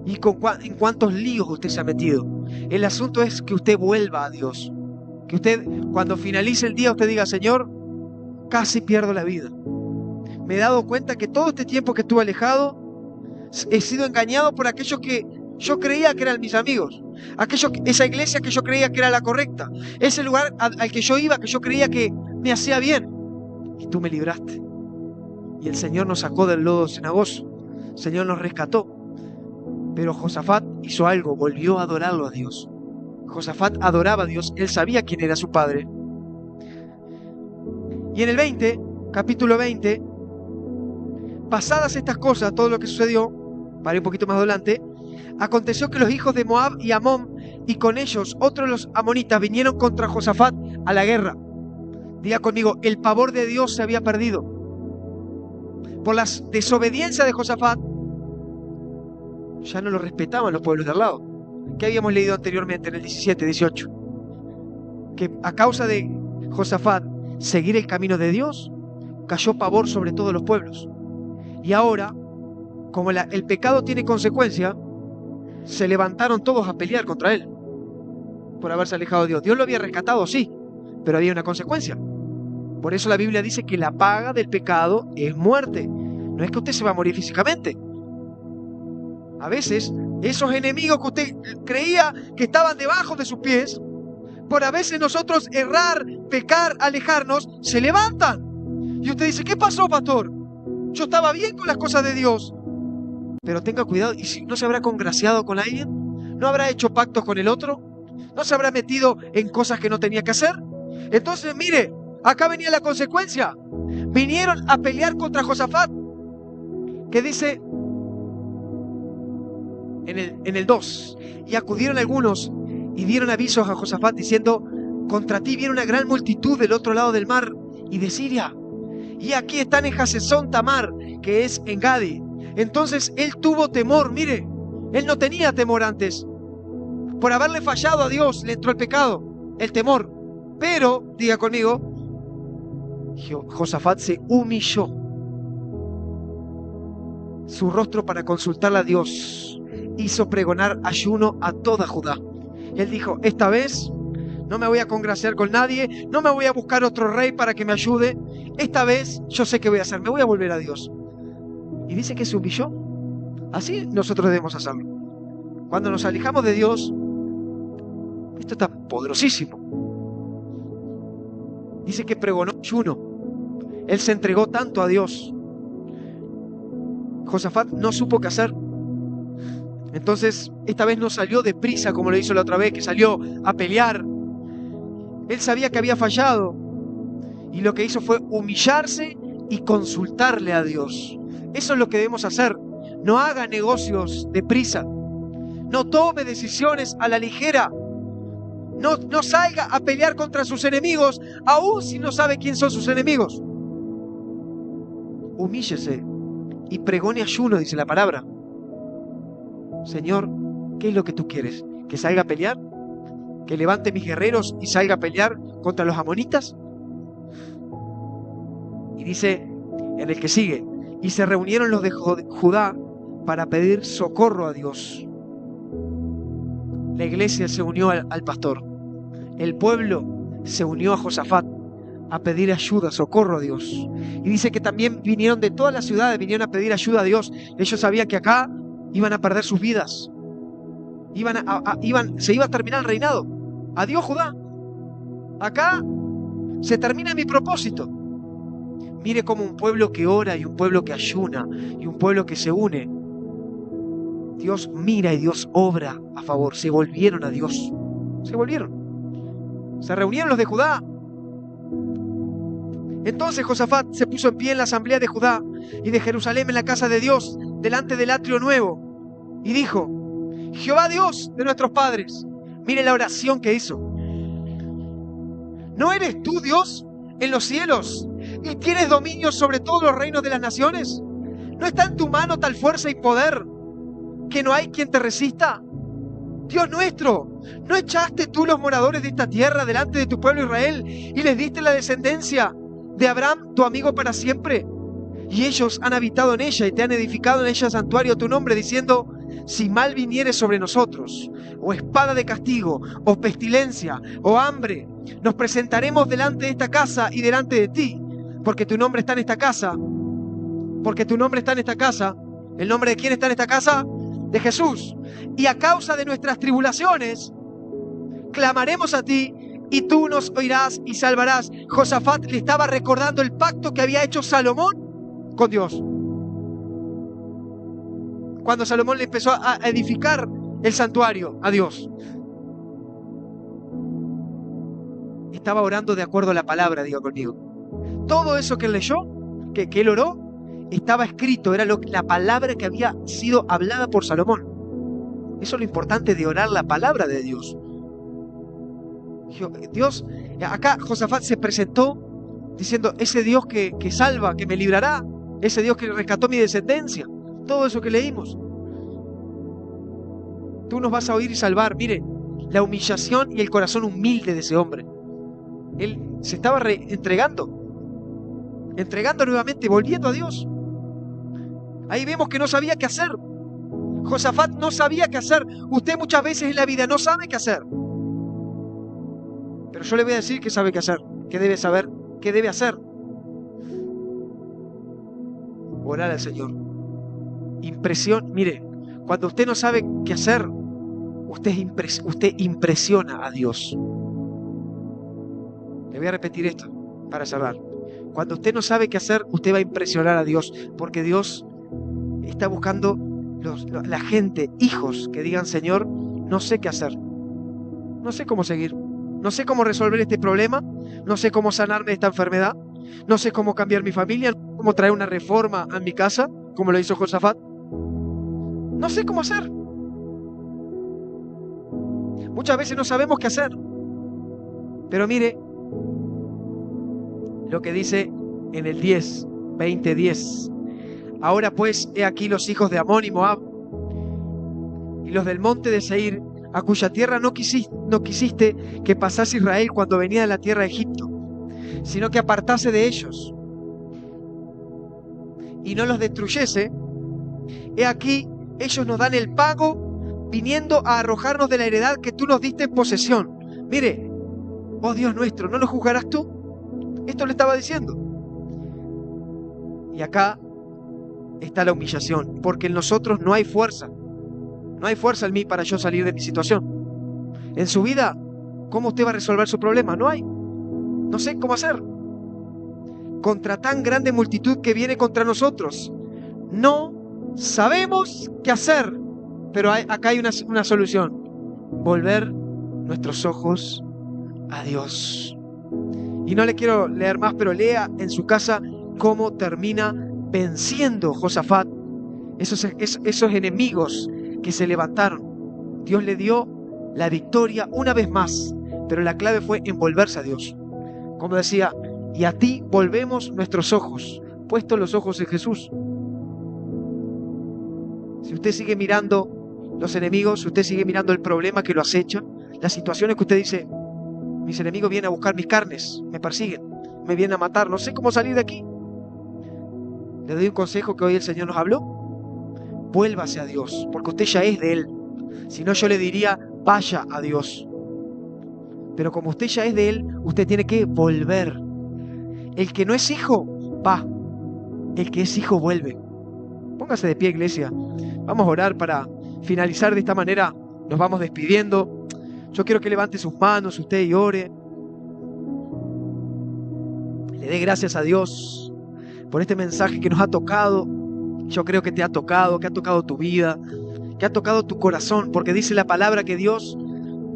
y en cuántos líos usted se ha metido. El asunto es que usted vuelva a Dios. Que usted, cuando finalice el día, usted diga, Señor, casi pierdo la vida. Me he dado cuenta que todo este tiempo que estuve alejado, he sido engañado por aquellos que yo creía que eran mis amigos. Esa iglesia que yo creía que era la correcta. Ese lugar al que yo iba, que yo creía que me hacía bien. Y tú me libraste. Y el Señor nos sacó del lodo cenagoso. El Señor nos rescató. Pero Josafat hizo algo, volvió a adorarlo a Dios. Josafat adoraba a Dios, él sabía quién era su padre. Y en el 20, capítulo 20, pasadas estas cosas, todo lo que sucedió, para ir un poquito más adelante, aconteció que los hijos de Moab y Amón, y con ellos otros los amonitas, vinieron contra Josafat a la guerra. Diga conmigo, el pavor de Dios se había perdido. Por la desobediencia de Josafat, ya no lo respetaban los pueblos de al lado. ¿Qué habíamos leído anteriormente en el 17, 18? Que a causa de Josafat seguir el camino de Dios, cayó pavor sobre todos los pueblos. Y ahora, como el pecado tiene consecuencia, se levantaron todos a pelear contra él por haberse alejado de Dios. Dios lo había rescatado, sí, pero había una consecuencia. Por eso la Biblia dice que la paga del pecado es muerte. No es que usted se va a morir físicamente. A veces, esos enemigos que usted creía que estaban debajo de sus pies, por a veces nosotros errar, pecar, alejarnos, se levantan. Y usted dice, ¿qué pasó, pastor? Yo estaba bien con las cosas de Dios. Pero tenga cuidado, ¿y si no se habrá congraciado con alguien? ¿No habrá hecho pactos con el otro? ¿No se habrá metido en cosas que no tenía que hacer? Entonces, mire, acá venía la consecuencia. Vinieron a pelear contra Josafat, que dice en el 2, y acudieron algunos y dieron avisos a Josafat diciendo, contra ti viene una gran multitud del otro lado del mar y de Siria, y aquí están en Hasesón Tamar, que es en Gadi. Entonces él tuvo temor, mire, él no tenía temor antes. Por haberle fallado a Dios le entró el pecado, el temor. Pero, diga conmigo, Josafat se humilló su rostro para consultarle a Dios. Hizo pregonar ayuno a toda Judá. Él dijo, esta vez no me voy a congraciar con nadie, no me voy a buscar otro rey para que me ayude. Esta vez yo sé qué voy a hacer, me voy a volver a Dios. Y dice que se humilló. Así nosotros debemos hacerlo. Cuando nos alejamos de Dios, esto está poderosísimo. Dice que pregonó ayuno. Él se entregó tanto a Dios. Josafat no supo qué hacer. Entonces, esta vez no salió deprisa como lo hizo la otra vez, que salió a pelear. Él sabía que había fallado. Y lo que hizo fue humillarse y consultarle a Dios. Eso es lo que debemos hacer. No haga negocios deprisa. No tome decisiones a la ligera. No salga a pelear contra sus enemigos, aun si no sabe quién son sus enemigos. Humíllese y pregone ayuno, dice la palabra. Señor, ¿qué es lo que tú quieres? ¿Que salga a pelear? ¿Que levante mis guerreros y salga a pelear contra los amonitas? Y dice en el que sigue, y se reunieron los de Judá para pedir socorro a Dios. La iglesia se unió al pastor. El pueblo se unió a Josafat a pedir ayuda, socorro a Dios. Y dice que también vinieron de todas las ciudades, vinieron a pedir ayuda a Dios. Ellos sabían que acá iban a perder sus vidas. Se iba a terminar el reinado. Adiós, Judá. Acá se termina mi propósito. Mire cómo un pueblo que ora y un pueblo que ayuna y un pueblo que se une, Dios mira y Dios obra a favor. Se volvieron a Dios. Se volvieron. Se reunieron los de Judá. Entonces Josafat se puso en pie en la asamblea de Judá y de Jerusalén en la casa de Dios, delante del atrio nuevo, y dijo, Jehová Dios de nuestros padres, mire la oración que hizo. ¿No eres tú Dios en los cielos y tienes dominio sobre todos los reinos de las naciones? ¿No está en tu mano tal fuerza y poder que no hay quien te resista? Dios nuestro, ¿no echaste tú los moradores de esta tierra delante de tu pueblo Israel y les diste la descendencia de Abraham, tu amigo para siempre? Y ellos han habitado en ella y te han edificado en ella santuario a tu nombre, diciendo, si mal viniere sobre nosotros, o espada de castigo, o pestilencia, o hambre, nos presentaremos delante de esta casa y delante de ti, porque tu nombre está en esta casa. Porque tu nombre está en esta casa. ¿El nombre de quién está en esta casa? De Jesús. Y a causa de nuestras tribulaciones, clamaremos a ti, y tú nos oirás y salvarás. Josafat le estaba recordando el pacto que había hecho Salomón con Dios. Cuando Salomón le empezó a edificar el santuario a Dios, estaba orando de acuerdo a la palabra, diga conmigo. todo eso que él leyó, que él oró, estaba escrito, era la palabra que había sido hablada por Salomón. Eso es lo importante de orar la palabra de Dios. Dios, acá Josafat se presentó diciendo, ese Dios que salva, que me librará, ese Dios que rescató mi descendencia, todo eso que leímos. Tú nos vas a oír y salvar. Mire, la humillación y el corazón humilde de ese hombre. Él se estaba entregando nuevamente, volviendo a Dios. Ahí vemos que no sabía qué hacer. Josafat no sabía qué hacer. Usted muchas veces en la vida no sabe qué hacer. Pero yo le voy a decir que sabe qué hacer, que debe saber qué debe hacer. Orar al Señor. Mire, cuando usted no sabe qué hacer, usted impresiona a Dios. Le voy a repetir esto para cerrar. Cuando usted no sabe qué hacer, usted va a impresionar a Dios, porque Dios está buscando la gente, hijos, que digan, Señor, no sé qué hacer, no sé cómo seguir, no sé cómo resolver este problema, no sé cómo sanarme de esta enfermedad, no sé cómo cambiar mi familia, no sé cómo traer una reforma a mi casa, como lo hizo Josafat. No sé cómo hacer. Muchas veces no sabemos qué hacer. Pero mire lo que dice en el 20:10. Ahora pues, he aquí los hijos de Amón y Moab, y los del monte de Seir, a cuya tierra no quisiste que pasase Israel cuando venía de la tierra de Egipto, sino que apartase de ellos y no los destruyese. He aquí, ellos nos dan el pago, viniendo a arrojarnos de la heredad que tú nos diste en posesión. Mire, oh Dios nuestro, ¿no lo juzgarás tú? Esto le estaba diciendo. Y acá está la humillación, porque en nosotros no hay fuerza. No hay fuerza en mí para yo salir de mi situación. En su vida, ¿cómo usted va a resolver su problema? No hay. No sé cómo hacer. Contra tan grande multitud que viene contra nosotros, no sabemos qué hacer. Pero acá hay una solución. Volver nuestros ojos a Dios. Y no le quiero leer más, pero lea en su casa cómo termina venciendo Josafat esos enemigos que se levantaron. Dios le dio la victoria una vez más, pero la clave fue en volverse a Dios. Como decía, y a ti volvemos nuestros ojos, puestos los ojos en Jesús. Si usted sigue mirando los enemigos, si usted sigue mirando el problema que lo acecha, las situaciones que usted dice, mis enemigos vienen a buscar mis carnes, me persiguen, me vienen a matar, no sé cómo salir de aquí. Le doy un consejo que hoy el Señor nos habló. Vuélvase a Dios, porque usted ya es de Él. Si no, yo le diría, vaya a Dios. Pero como usted ya es de Él, usted tiene que volver. El que no es hijo, va. El que es hijo, vuelve. Póngase de pie, iglesia. Vamos a orar para finalizar de esta manera. Nos vamos despidiendo. Yo quiero que levante sus manos usted y ore. Le dé gracias a Dios por este mensaje que nos ha tocado. Yo creo que te ha tocado, que ha tocado tu vida, que ha tocado tu corazón, porque dice la palabra que Dios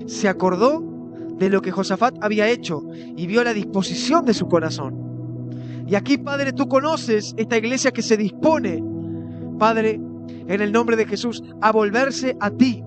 se acordó de lo que Josafat había hecho y vio la disposición de su corazón. Y aquí, Padre, tú conoces esta iglesia que se dispone, Padre, en el nombre de Jesús, a volverse a ti,